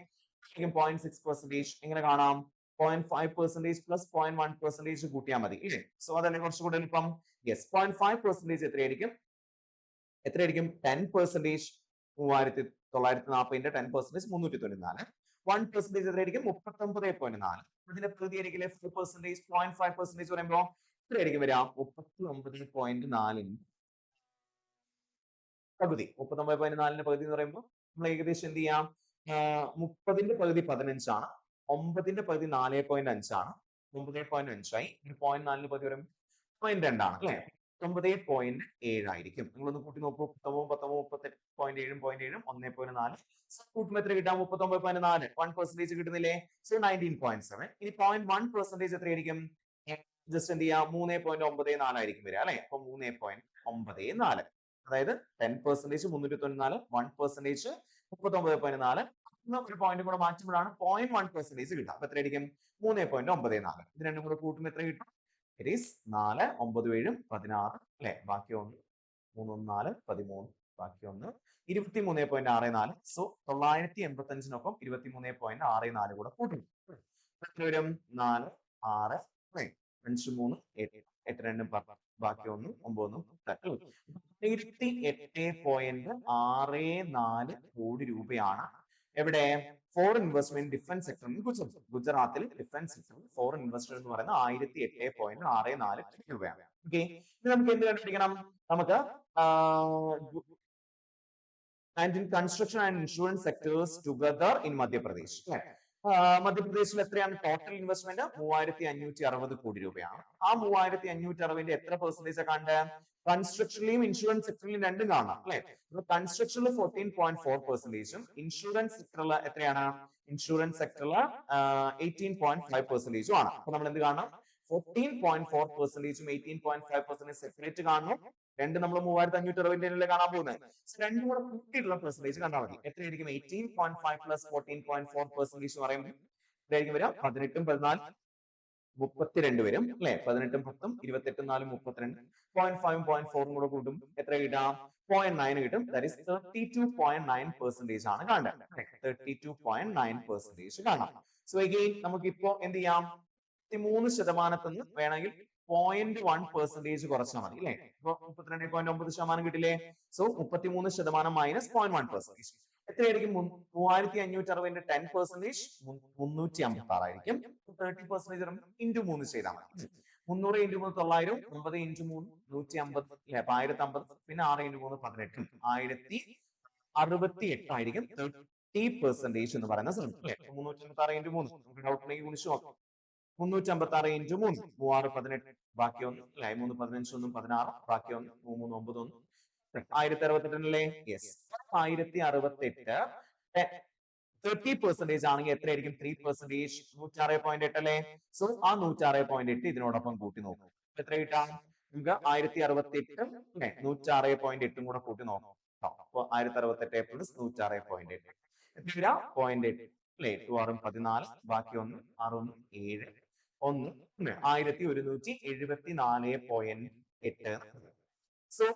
0.6%. എങ്ങനെ കാണാം? 0.5% പ്ലസ് 0.1% കൂട്ടിയാൽ മതി ഇല്ലേ? സോ അതല്ലേ കുറച്ചുകൂടെ എളുപ്പം. യെസ്, 0.5% എത്രയായിരിക്കും? 10%. 3940 10% 394. 1% എത്രയായിരിക്കും? 39.4. ഇതിന്റെ പ്രതിയായിരിക്കില്ലേ 4%, 0.5% പറയുമ്പോ എത്രയായിരിക്കും വരിക? 39.4 പകുതി. 39.4 പകുതി എന്ന് പറയുമ്പോൾ നമ്മൾ ഏകദേശം എന്ത് ചെയ്യാം? 30ന്റെ പകുതി 15 ആണ്. 9ന്റെ പകുതി 4.5 ആണ്. 9.5 ആയി. 0.4 പകുതി വരുമ്പോൾ 0.2 ആണ് അല്ലെ? 9.7 ആയിരിക്കും. നിങ്ങളൊന്ന് കൂട്ടി നോക്കൂ. 19, 38.7, 0.7, 1.4. കൂട്ടുമ്പോൾ എത്ര കിട്ടാം? 39.4. 1% കിട്ടുന്നില്ലേ? സോ 19.7. ഇനി 0.1% എത്രയായിരിക്കും? ജസ്റ്റ് എന്ത് ചെയ്യാം? 3.94 ആയിരിക്കും വരിക അല്ലെ? അപ്പൊ 3.94. അതായത് 10% 394, 1% 39.4. ഒരു പോയിന്റ് കൂടെ മാറ്റുമ്പോഴാണ് 0.1% കിട്ടുക. അപ്പൊ എത്രയായിരിക്കും? 3.94. ഇത് രണ്ടും കൂടെ കൂട്ടുമ്പോൾ എത്ര കിട്ടും? ഇറ്റ് ഈസ് 4, 9, 7, 16 അല്ലെ? ബാക്കി 1, 3, 4, 13. ബാക്കി 1, 23.64. സോ 985-നൊപ്പം 23.64 കൂടെ കൂട്ടും. എത്ര വരും? 4, 6, 5, 3, 8, 8, 2, 10. ബാക്കി 1, 9, 10. 28.64 കോടി രൂപയാണ് എവിടെ? ഫോറിൻ ഇൻവെസ്റ്റ്മെന്റ് ഡിഫൻസ് സെക്ടറിൽ ഗുജറാത്തിൽ ഡിഫൻസ് സെക്ടറിൽ ഫോറിൻ ഇൻവെസ്റ്റ്മെന്റ് എന്ന് പറയുന്നത് 18.64 രൂപയാണ്. ഓക്കെ, ഇത് നമുക്ക് എന്ത് കണ്ടുപിടിക്കണം? നമുക്ക് and in construction and insurance sectors together in Madhya Pradesh. മധ്യപ്രദേശിൽ എത്രയാണ് ടോട്ടൽ ഇൻവെസ്റ്റ്മെന്റ്? 3560 കോടി രൂപയാണ്. ആ 3560 എത്ര പെർസെന്റേജ് കണ്ട്? കൺസ്ട്രക്ഷനിലും ഇൻഷുറൻസ് സെക്ടറിലും രണ്ടും കാണാം അല്ലെ? കൺസ്ട്രക്ഷനിൽ 14.4%, ഇൻഷുറൻസ് സെക്ടറിൽ എത്രയാണ്? ഇൻഷുറൻസ് സെക്ടറിൽ 18.5% ആണ്. അപ്പൊ നമ്മൾ എന്ത് കാണണം? 14.4%ഉം 18.5% സെപ്പറേറ്റ് കാണണം. രണ്ട് നമ്മൾ 3560 കാണാൻ പോകുന്നത്. രണ്ടും കൂടെ കൂട്ടിയിട്ടുള്ള പെർസെന്റേജ് കണ്ടാൽ മതി. എത്രയായിരിക്കും? 18.5 പ്ലസ് 14.4% എന്ന് പറയുമ്പോൾ ഇതായിരിക്കും വരാം 18, 14, 32 വരും അല്ലെ? 18, 10, 28, 4, 32. 0.5, 0.4 കൂടെ കൂട്ടും എത്ര കിട്ടാം? 0.9 കിട്ടും. ദാറ്റ് ഈസ് 32.9% ആണ് കാണേണ്ടത്. 32.9% കാണാം. സോ അഗെയിൻ നമുക്ക് ഇപ്പോ എന്ത് ചെയ്യാം? 33% വേണമെങ്കിൽ 0.1% കുറച്ചാൽ മതി അല്ലെ? ഇപ്പൊ 32.9% കിട്ടില്ലേ? So 33% minus 0.1%. എത്രയായിരിക്കും? 3560 10% 356 ആയിരിക്കും. 30% ഇൻറ്റു 3 ചെയ്താൽ മതി. 300 ഇൻറ്റു 3 900, 9 ഇൻറ്റു 3 150 അല്ലെ? അപ്പൊ 1050, പിന്നെ 6 ഇൻറ്റു 3 18, 1068 ആയിരിക്കും 30% എന്ന് പറയുന്ന സമയം അല്ലെ? 356 ഇൻറ്റു 3 നമുക്ക് ഡൗട്ട് ഉണ്ടെങ്കിൽ ഗുണിച്ചു നോക്കാം. 356 ഇൻറ്റു 3 3, 18, ബാക്കി 1 അല്ലെ? 3, 15, 1, 16, ബാക്കി 1, 3, 9, 1. 1068 അല്ലേ? യെസ്, 1068 30% ആണെങ്കിൽ എത്രയായിരിക്കും? 3%, 106.8 അല്ലേ? സോ ആ 106.8 ഇതിനോടൊപ്പം കൂട്ടി നോക്കും. എത്ര കിട്ടാം? നമുക്ക് 1068 അല്ലെ 106.8 കൂടെ കൂട്ടി നോക്കാം. അപ്പൊ 1068 പ്ലസ് 106.8 എത്ര വരാ? 0.8 അല്ലെ? 2, 6, 14, ബാക്കി 1, 6, 7, 1 1174.8. സോ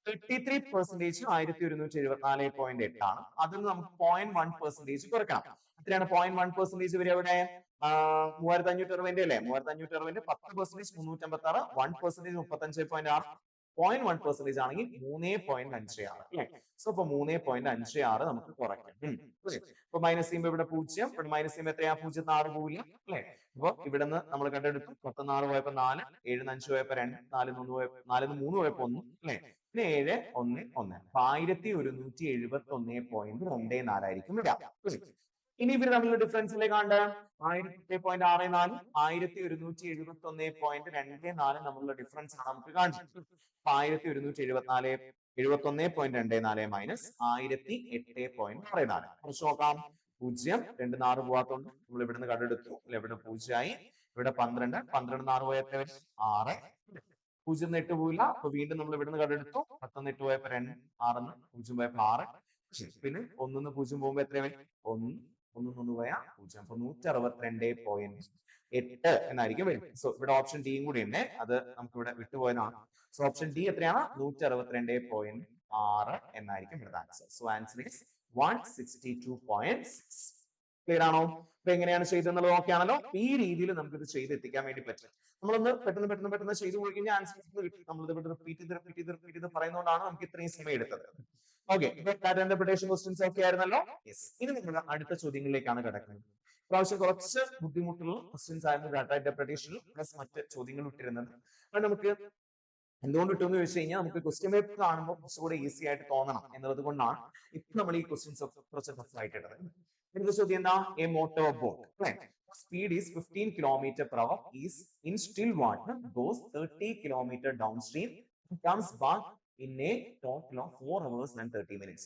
33% 1174.8 ആണ്. അതിൽ നമുക്ക് 0.1% കുറക്കണം. എത്രയാണ് 0.1% വരെ? അവിടെ 3560 അല്ലേ? 3560 10% 356, 1% 35.6, 0.1% ആണെങ്കിൽ 3.56 അല്ലെ? സോ അപ്പൊ 3.56 നമുക്ക് കുറയ്ക്കാം. ഇപ്പൊ മൈനസ് ചെയ്യുമ്പോൾ ഇവിടെ 0, ഇവിടെ മൈനസ് ചെയ്യുമ്പോൾ എത്രയാ? 0 6 പോവില്ല അല്ലെ? അപ്പൊ ഇവിടെ നിന്ന് നമ്മൾ കണ്ടെടുത്തു 14 പോയപ്പോ 4, 7 5 പോയപ്പോ 2, 4 3 പോയപ്പോ 1 അല്ലെ? പിന്നെ 7 1 1. 1171.24 ആയിരിക്കും വരിക. ഇനി ഇവർ തമ്മിലുള്ള ഡിഫറൻസിലേക്ക് കണ്ട് 1008.64 1171.24 തമ്മിലുള്ള ഡിഫറൻസ് ആണ് നമുക്ക് കാണിച്ചത്. 1171.24 മൈനസ് 1008.64 കുറച്ച് നോക്കാം. 0 2 4 പോകാത്തോണ്ട് നമ്മൾ ഇവിടുന്ന് കണ്ടെടുത്തു. ഇവിടെ 0 ആയി. ഇവിടെ 12, 12 4 പോയ എത്ര വരും? 6. 0 8 പോയില്ല. അപ്പൊ വീണ്ടും നമ്മൾ ഇവിടുന്ന് കണ്ടെടുത്തു. 10 8 പോയപ്പോ 2, 6 0 പോയപ്പോ 6. പിന്നെ 1 0 പോകുമ്പോ എത്ര വരും? 1 1 പോയാ 0. അപ്പൊ 162.8 എന്നായിരിക്കും വരും. സോ ഇവിടെ ഓപ്ഷൻ ഡിയും കൂടി ഉണ്ട്. അത് നമുക്ക് ഇവിടെ വിട്ടുപോയതാണ്. സോ ഓപ്ഷൻ ഡി എത്രയാണ്? 162.6 എന്നായിരിക്കും ഇവിടുത്തെ answer. So answer is 162.6. Clear ആണോ? അപ്പൊ എങ്ങനെയാണ് ചെയ്തെന്നുള്ളത് ഓക്കെ ആണല്ലോ? ഈ രീതിയിൽ നമുക്ക് ഇത് ചെയ്തെത്തിക്കാൻ വേണ്ടി പറ്റും. നമ്മളൊന്ന് പെട്ടെന്ന് ചെയ്തു പോയി കഴിഞ്ഞാൽ ആൻസേഴ്സ് കിട്ടും. നമ്മളിത് റിപ്പീറ്റ് ചെയ്ത് പറയുന്നതുകൊണ്ടാണ് നമുക്ക് ഇത്രയും സമയം എടുത്തത്. ഓക്കെ, ഡാറ്റ ഇന്റർപ്രിട്ടേഷൻ ക്വസ്റ്റ്യൻസ് ഒക്കെ ആയിരുന്നല്ലോ. യെസ്, ഇനി നിങ്ങൾ അടുത്ത ചോദ്യങ്ങളിലേക്കാണ് കിടക്കുന്നത്. പ്രാവശ്യം കുറച്ച് ബുദ്ധിമുട്ടുള്ള ക്വസ്റ്റ്യൻസ് ആയിരുന്നു ഡാറ്റ ഇന്റർപ്രിട്ടേഷനിൽ പ്ലസ് മറ്റ് ചോദ്യങ്ങൾ ഇട്ടിരുന്നത്. അത് നമുക്ക് എന്തുകൊണ്ട് കിട്ടുമെന്ന് ചോദിച്ചു കഴിഞ്ഞാൽ നമുക്ക് ക്വസ്റ്റ്യൻ പേപ്പർ കാണുമ്പോൾ കുറച്ചുകൂടെ ഈസി ആയിട്ട് തോന്നണം എന്നുള്ളത് കൊണ്ടാണ് ഇപ്പൊ നമ്മൾ ഈ ക്വസ്റ്റ്യൻസ് കുറച്ച് ടഫ് ആയിട്ട് ഇട്ടത്. ഇതിന്റെ ചോദ്യം എന്താ? A motor boat speed is 15 kilometer per hour is in still water goes 30 kilometer downstream and comes back in a total of 4 hours and 30 minutes.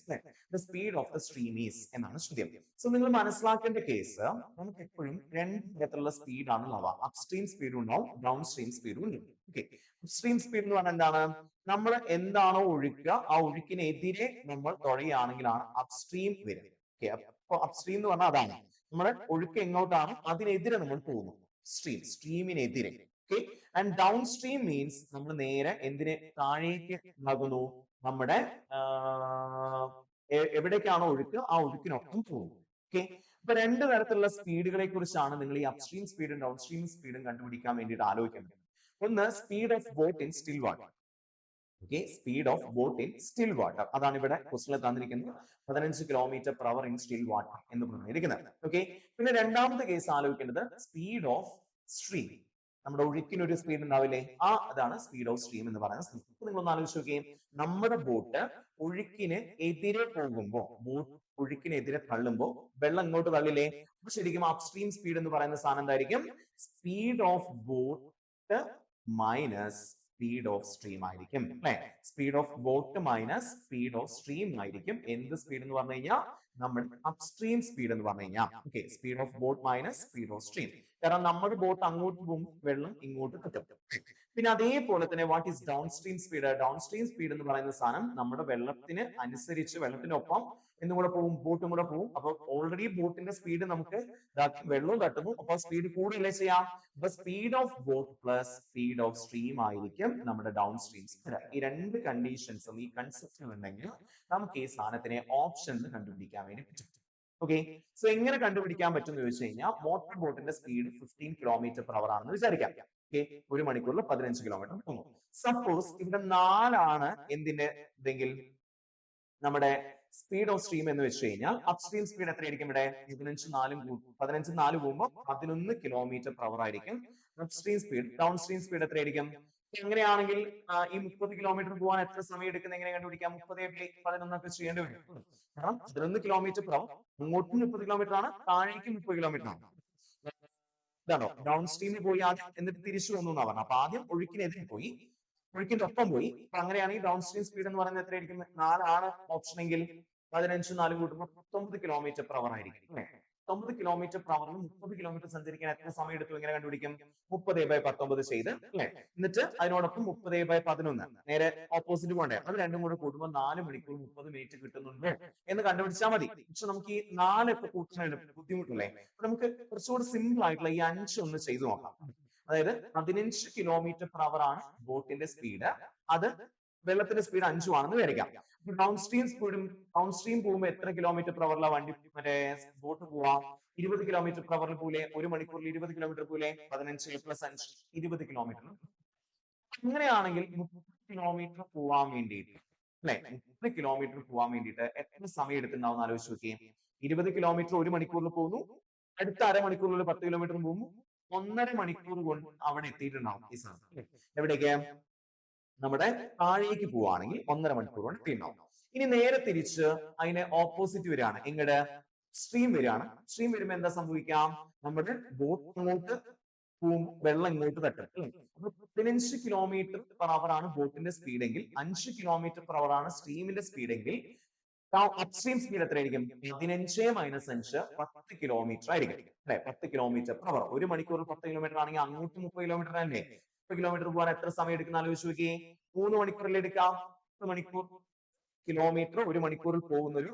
The speed of the stream is എന്നാണ് ചോദ്യം. സോ നിങ്ങൾ മനസ്സിലാക്കേണ്ട കേസ് നമുക്ക് എപ്പോഴും രണ്ട് തരത്തിലുള്ള സ്പീഡ് ആണ് ഉണ്ടാവുക. അപ്സ്ട്രീം സ്പീഡ് ഉണ്ടാവും, ഡൗൺ സ്ട്രീം സ്പീഡും ഉണ്ടാവും. ഓക്കെ, അപ്സ്ട്രീം സ്പീഡ് എന്ന് പറഞ്ഞാൽ എന്താണ്? നമ്മൾ എന്താണോ ഒഴുക്കുക ആ ഒഴുക്കിനെതിരെ നമ്മൾ തുഴയുകയാണെങ്കിലാണ് അപ്സ്ട്രീം വരിക. ഓക്കെ, അപ്പൊ അപ്സ്ട്രീം എന്ന് പറഞ്ഞാൽ അതാണ് നമ്മുടെ ഒഴുക്ക് എങ്ങോട്ടാണ് അതിനെതിരെ നമ്മൾ പോകുന്നു, സ്ട്രീമിനെതിരെ. Okay, and downstream means നമ്മൾ നേരെ എന്തിനെ താഴേക്ക് ആകുന്നു, നമ്മുടെ എവിടേക്കാണോ ഒഴുക്ക് ആ ഒഴുക്കിനൊപ്പം പോകും. ഓക്കെ, അപ്പൊ രണ്ട് തരത്തിലുള്ള സ്പീഡുകളെ കുറിച്ചാണ് നിങ്ങൾ ഈ അപ്സ്ട്രീം സ്പീഡും ഡൗൺ സ്ട്രീം സ്പീഡും കണ്ടുപിടിക്കാൻ വേണ്ടിയിട്ട് ആലോചിക്കുന്നത്. ഒന്ന് speed of boat in still water. Okay, speed of boat in still water, അതാണ് ഇവിടെ ക്വസ്റ്റിനിൽ തന്നിരിക്കുന്നത്. 15 kilometre per hour in still water എന്ന് പറഞ്ഞിരിക്കുന്നത്. ഓക്കെ, പിന്നെ രണ്ടാമത്തെ കേസ് ആലോചിക്കേണ്ടത് സ്പീഡ് ഓഫ് സ്ട്രീം. നമ്മുടെ ഒഴുക്കിന് ഒരു സ്പീഡ് ഉണ്ടാവില്ലേ, അതാണ് സ്പീഡ് ഓഫ് സ്ട്രീം എന്ന് പറയുന്നത്. നിങ്ങളൊന്ന് ആലോചിച്ച് നോക്കുകയും, നമ്മുടെ ബോട്ട് ഒഴുക്കിന് എതിരെ പോകുമ്പോ, ബോട്ട് ഒഴുക്കിനെതിരെ തള്ളുമ്പോ വെള്ളം ഇങ്ങോട്ട് തള്ളില്ലേ, അപ്പൊ ശരിക്കും അപ്സ്ട്രീം സ്പീഡ് എന്ന് പറയുന്ന സാധനം എന്തായിരിക്കും? Speed of boat minus speed of stream ആയിരിക്കും. അല്ലെ, speed of boat minus speed of stream ആയിരിക്കും എന്ത് സ്പീഡ് എന്ന് പറഞ്ഞു കഴിഞ്ഞാൽ നമ്മൾ അപ്സ്ട്രീം സ്പീഡ് എന്ന് പറഞ്ഞു കഴിഞ്ഞാൽ. Okay, speed of boat minus speed of stream. കാരണം നമ്മുടെ ബോട്ട് അങ്ങോട്ട് പോകും, വെള്ളം ഇങ്ങോട്ട് കിട്ടും. പിന്നെ അതേപോലെ തന്നെ what is down stream speed? Down stream speed എന്ന് പറയുന്ന സാധനം നമ്മുടെ വെള്ളത്തിന് അനുസരിച്ച് വെള്ളത്തിനൊപ്പം എന്നും കൂടെ പോകും, ബോട്ടും കൂടെ പോകും. അപ്പൊ ഓൾറെഡി ബോട്ടിന്റെ സ്പീഡ് നമുക്ക് വെള്ളവും തട്ടുന്നു, അപ്പൊ സ്പീഡ് കൂടുതലേ ചെയ്യാം. അപ്പൊ speed of boat plus speed of stream ആയിരിക്കും നമ്മുടെ ഡൗൺ സ്ട്രീം സ്പീഡ്. ഈ രണ്ട് കണ്ടീഷൻസും ഈ കൺസെപ്റ്റും ഉണ്ടെങ്കിൽ നമുക്ക് ഈ സാധനത്തിനെ ഓപ്ഷനിൽ കണ്ടുപിടിക്കാൻ വേണ്ടി പറ്റും. ഓക്കെ, സോ എങ്ങനെ കണ്ടുപിടിക്കാൻ പറ്റും എന്ന് ചോദിച്ചു കഴിഞ്ഞാൽ മോട്ടോർ ബോട്ടിന്റെ സ്പീഡ് 15 കിലോമീറ്റർ പെർ അവർ ആണെന്ന് വിചാരിക്കാം. ഓക്കെ, ഒരു മണിക്കൂറിൽ 15 കിലോമീറ്റർ പോകുന്നു. സപ്പോസ് ഇവിടെ 4 എന്തിന്റെ ഇതെങ്കിൽ നമ്മുടെ സ്പീഡ് ഓഫ് സ്ട്രീം എന്ന് വെച്ച് കഴിഞ്ഞാൽ അപ്സ്ട്രീം സ്പീഡ് എത്രയായിരിക്കും? ഇവിടെ 15 പോകുമ്പോൾ 11 കിലോമീറ്റർ പെർ അവർ ആയിരിക്കും upstream speed. Down stream speed എത്രയായിരിക്കും? എങ്ങനെയാണെങ്കിൽ ഈ 30 കിലോമീറ്റർ പോകാൻ എത്ര സമയം എടുക്കുന്നത് എങ്ങനെ കണ്ടുപിടിക്കാം? 30 11 ചെയ്യേണ്ടി വരും. കാരണം 11 കിലോമീറ്റർ പെർ അവർ, അങ്ങോട്ടും 30 കിലോമീറ്റർ ആണ്, താഴേക്കും 30 കിലോമീറ്റർ ആണ്. ഇതാണോ ഡൗൺ സ്ട്രീമിൽ പോയി ആദ്യം, എന്നിട്ട് തിരിച്ചു വന്നു എന്നാ പറഞ്ഞത്. അപ്പൊ ആദ്യം ഒഴുക്കിനെതിരെ പോയി, ഒഴുക്കിന്റെ ഒപ്പം പോയി. അപ്പൊ അങ്ങനെയാണെങ്കിൽ ഡൗൺ സ്ട്രീം സ്പീഡ് എന്ന് പറയുന്നത് എത്രയായിരിക്കും? 4 ഓപ്ഷൻ എങ്കിൽ 15 4 കൂട്ടുമ്പോൾ 19 കിലോമീറ്റർ പെർ അവർ ആയിരിക്കും. 19 കിലോമീറ്റർ പെർ അവറിൽ 30 കിലോമീറ്റർ സഞ്ചരിക്കാൻ എത്ര സമയം എടുത്തു? എങ്ങനെ കണ്ടുപിടിക്കും? 30/19 ചെയ്ത് അല്ലെ, എന്നിട്ട് അതിനോടൊപ്പം 30/11 നേരെ ഓപ്പോസിറ്റ് പോകണ്ടേ, അത് രണ്ടും കൂടെ കൂട്ടുമ്പോൾ 4 മണിക്കൂർ 30 മിനിറ്റ് കിട്ടുന്നുണ്ട് എന്ന് കണ്ടുപിടിച്ചാൽ മതി. പക്ഷെ നമുക്ക് ഈ 4 ഒക്കെ കൂട്ടുന്ന ബുദ്ധിമുട്ടല്ലേ, അപ്പൊ നമുക്ക് കുറച്ചുകൂടി സിമ്പിൾ ആയിട്ടുള്ള ഈ 5 ഒന്ന് ചെയ്തു നോക്കാം. അതായത് 15 കിലോമീറ്റർ പെർ അവർ ആണ് ബോട്ടിന്റെ സ്പീഡ്, അത് വെള്ളത്തിന്റെ സ്പീഡ് 5 ആണെന്ന് വിചാരിക്കാം. ഡൗൺ സ്ട്രീം പോകുമ്പോൾ എത്ര കിലോമീറ്റർ പെർ അവറിലാണ് വണ്ടി മറ്റേ ബോട്ട് പോവാം? 20 കിലോമീറ്റർ പെർ അവറിൽ പോലെ, ഒരു മണിക്കൂറിൽ 20 കിലോമീറ്റർ പോലെ, 15 പ്ലസ് 5 20 കിലോമീറ്റർ. അങ്ങനെയാണെങ്കിൽ 30 കിലോമീറ്റർ പോവാൻ വേണ്ടിയിട്ട് അല്ലെ, 30 കിലോമീറ്റർ പോവാൻ വേണ്ടിയിട്ട് എത്ര സമയം എടുത്തിട്ടുണ്ടാവും ആലോചിച്ച് നോക്കിയേ. 20 കിലോമീറ്റർ ഒരു മണിക്കൂറിൽ പോകുന്നു, അടുത്ത അരമണിക്കൂറിൽ 10 കിലോമീറ്റർ പോകുന്നു, 1.5 മണിക്കൂർ കൊണ്ട് അവിടെ എത്തിയിട്ടുണ്ടാവും ഈ സാധനം. എവിടേക്ക്? നമ്മുടെ താഴേക്ക് പോവാണെങ്കിൽ 1.5 മണിക്കൂർ കൊണ്ട് എത്തിയിട്ടുണ്ടാവും. ഇനി നേരെ തിരിച്ച് അതിനെ ഓപ്പോസിറ്റ് വരികയാണ്, എങ്ങടെ സ്ട്രീം വരികയാണ്. സ്ട്രീം വരുമ്പോൾ എന്താ സംഭവിക്കാം? നമ്മുടെ ബോട്ട് അങ്ങോട്ട് വെള്ളം ഇങ്ങോട്ട് തട്ടും. അപ്പൊ 15 കിലോമീറ്റർ പെർ അവർ ആണ് ബോട്ടിന്റെ സ്പീഡ് എങ്കിൽ 5 കിലോമീറ്റർ പെർ അവർ ആണ് സ്ട്രീമിന്റെ സ്പീഡ് എങ്കിൽ അപ്സ്ട്രീം സ്പീഡ് എത്രയായിരിക്കും? 15 മൈനസ് 5 10 കിലോമീറ്റർ ആയിരിക്കും അല്ലെ, 10 കിലോമീറ്റർ പെർ അവർ. ഒരു മണിക്കൂർ 10 കിലോമീറ്റർ ആണെങ്കിൽ അങ്ങോട്ട് 30 കിലോമീറ്റർ അല്ലേ. 10 കിലോമീറ്റർ പോകാൻ എത്ര സമയം എടുക്കുന്ന ആലോചിച്ച് നോക്കിയേ. 3 മണിക്കൂറിൽ എടുക്കാം. 10 മണിക്കൂർ കിലോമീറ്റർ ഒരു മണിക്കൂറിൽ പോകുന്ന ഒരു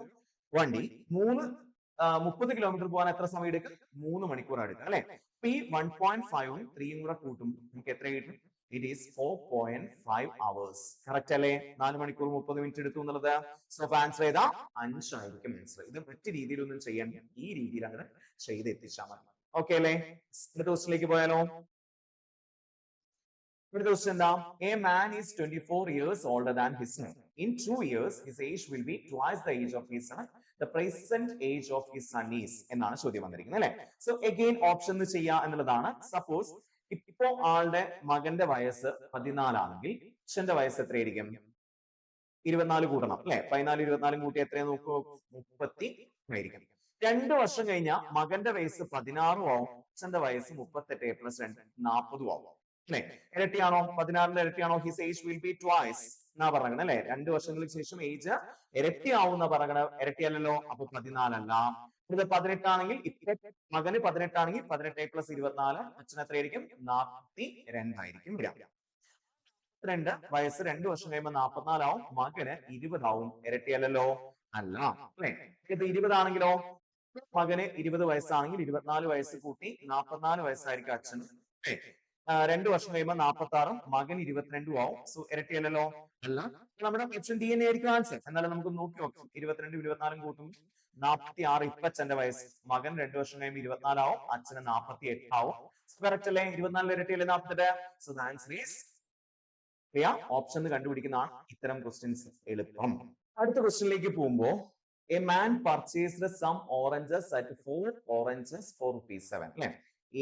വണ്ടി 30 കിലോമീറ്റർ പോകാൻ എത്ര സമയം എടുക്കും? 3 മണിക്കൂർ എടുക്കുക അല്ലെ. അപ്പൊ ഈ 1.5 3 കൂടെ കൂട്ടുമ്പോൾ നമുക്ക് എത്ര കിട്ടും? It is 4.5 hours. Correct അല്ലേ? 4 മണിക്കൂർ 30 മിനിറ്റ് എടുത്തു എന്നുള്ളത്. സോ ആൻസർ ഏതാ? 5 ആയിരിക്കും ആൻസർ. ഇത് മറ്റു രീതിയിലൊന്നും ചെയ്യണ്ട, ഈ രീതിയിൽ അങ്ങനെ ചെയ്ത് എത്തിച്ചാൽ മതി. ഓക്കെ അല്ലേ? അടുത്ത ക്വസ്റ്റിലേക്ക് പോയാലോ? അടുത്ത ക്വസ്റ്റ്യൻ എന്താ? A man is 24 years older than his son. In 2 years, his age will be twice the age of his son. The present age of his son is എന്നാണ് ചോദ്യം വന്നിരിക്കുന്നത് അല്ലെ. സോ അഗെയിൻ ഓപ്ഷൻ ചെയ്യുക എന്നുള്ളതാണ്. സപ്പോസ് ഇപ്പോ ആളുടെ മകന്റെ വയസ്സ് 14 ആണെങ്കിൽ അച്ഛന്റെ വയസ്സ് എത്രയായിരിക്കും? 24 കൂട്ടണം അല്ലെ. 14 24 കൂട്ടി എത്രയാ നോക്കൂ? 30 ആയിരിക്കും. 2 വർഷം കഴിഞ്ഞാൽ മകന്റെ വയസ്സ് 16 ആവും, അച്ഛന്റെ വയസ്സ് 38 പ്ലസ് 2 40 ആവും അല്ലെ. ഇരട്ടിയാണോ? 16ന്റെ ഇരട്ടിയാണോ? His age will be twice എന്നാ പറയുന്നത് അല്ലെ. 2 വർഷങ്ങൾക്ക് ശേഷം ഏജ് ഇരട്ടിയാവുന്ന പറയണ. ഇരട്ടിയല്ലല്ലോ, അപ്പൊ 14 അല്ല. ഇത് 18 ആണെങ്കിൽ മകന് 18 ആണെങ്കിൽ 18 പ്ലസ് 24 അച്ഛൻ എത്രയായിരിക്കും? 42 ആയിരിക്കും വരിക. 2 വയസ്സ് 2 വർഷം കഴിയുമ്പോൾ 44 ആവും, മകന് 20 ആവും. ഇരട്ടിയല്ലല്ലോ, അല്ല അല്ലെ. ഇത് 20 ആണെങ്കിലോ, മകന് 20 വയസ്സാണെങ്കിൽ 24 വയസ്സ് കൂട്ടി 44 വയസ്സായിരിക്കും അച്ഛന്. 2 വർഷം കഴിയുമ്പോൾ 46 മകൻ 22 ആവും. സോ ഇരട്ടിയല്ലല്ലോ, അല്ല. നമ്മുടെ ഓപ്ഷൻ ഡി തന്നെ ആയിരിക്കും ആൻസർ. എന്നാലും നമുക്ക് നോക്കി നോക്കാം. 22 24 കൂട്ടും 46 ഇപ്പൊ അച്ഛന്റെ വയസ്സ്. മകൻ 2 വർഷം കഴിയുമ്പോൾ 24 ആവും, അച്ഛന് 48 ആവും. കറക്റ്റ് അല്ലേ? 24 ഇരട്ടിയല്ലേ 48. So the answer is option കണ്ടുപിടിക്കുന്നതാണ് ഇത്തരം ക്വസ്റ്റ്യൻസ് എളുപ്പം. അടുത്ത ക്വസ്റ്റ്യനിലേക്ക് പോകുമ്പോ a man purchased some oranges at 4 oranges for ₹7 അല്ലെ.